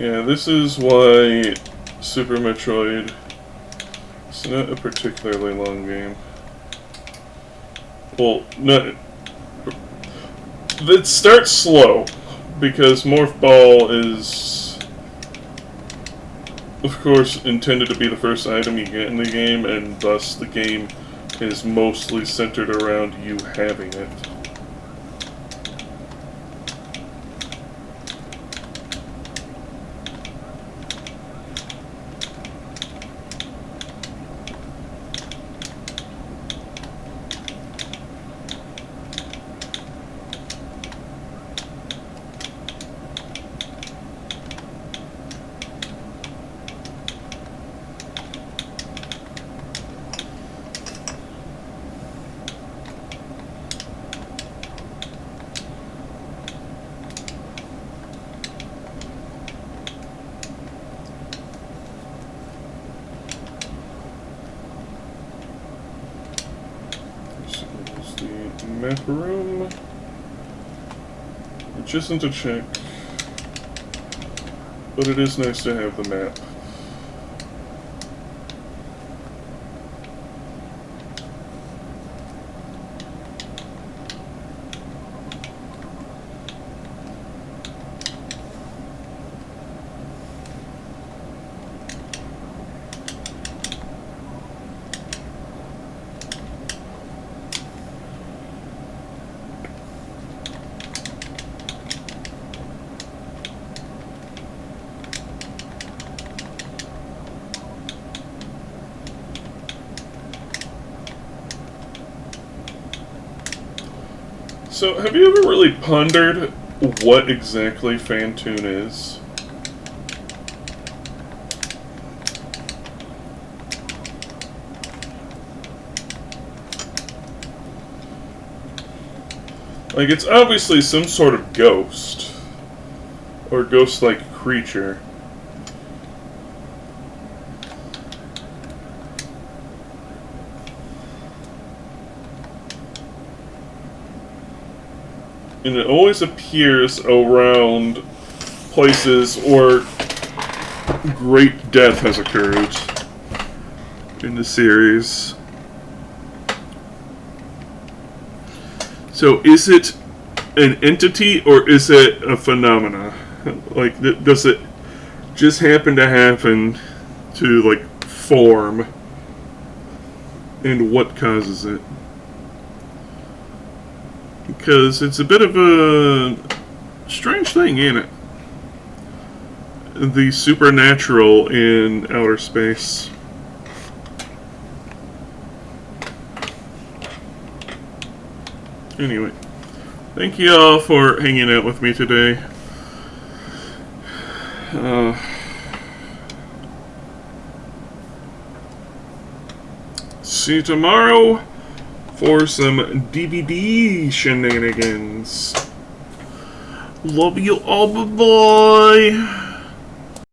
Yeah, this is why Super Metroid is not a particularly long game. Well, not... It starts slow, because Morph Ball is, of course, intended to be the first item you get in the game, and thus the game is mostly centered around you having it. Map room, which isn't a check, but it is nice to have the map. So, have you ever really pondered what exactly Fantune is? Like, it's obviously some sort of ghost. Or ghost-like creature. And it always appears around places where great death has occurred in the series. So is it an entity or is it a phenomena? Like, does it just happen to like form? And what causes it? Because it's a bit of a strange thing, ain't it? The supernatural in outer space. Anyway, thank you all for hanging out with me today. See you tomorrow for some DVD shenanigans. Love you all, bye-bye.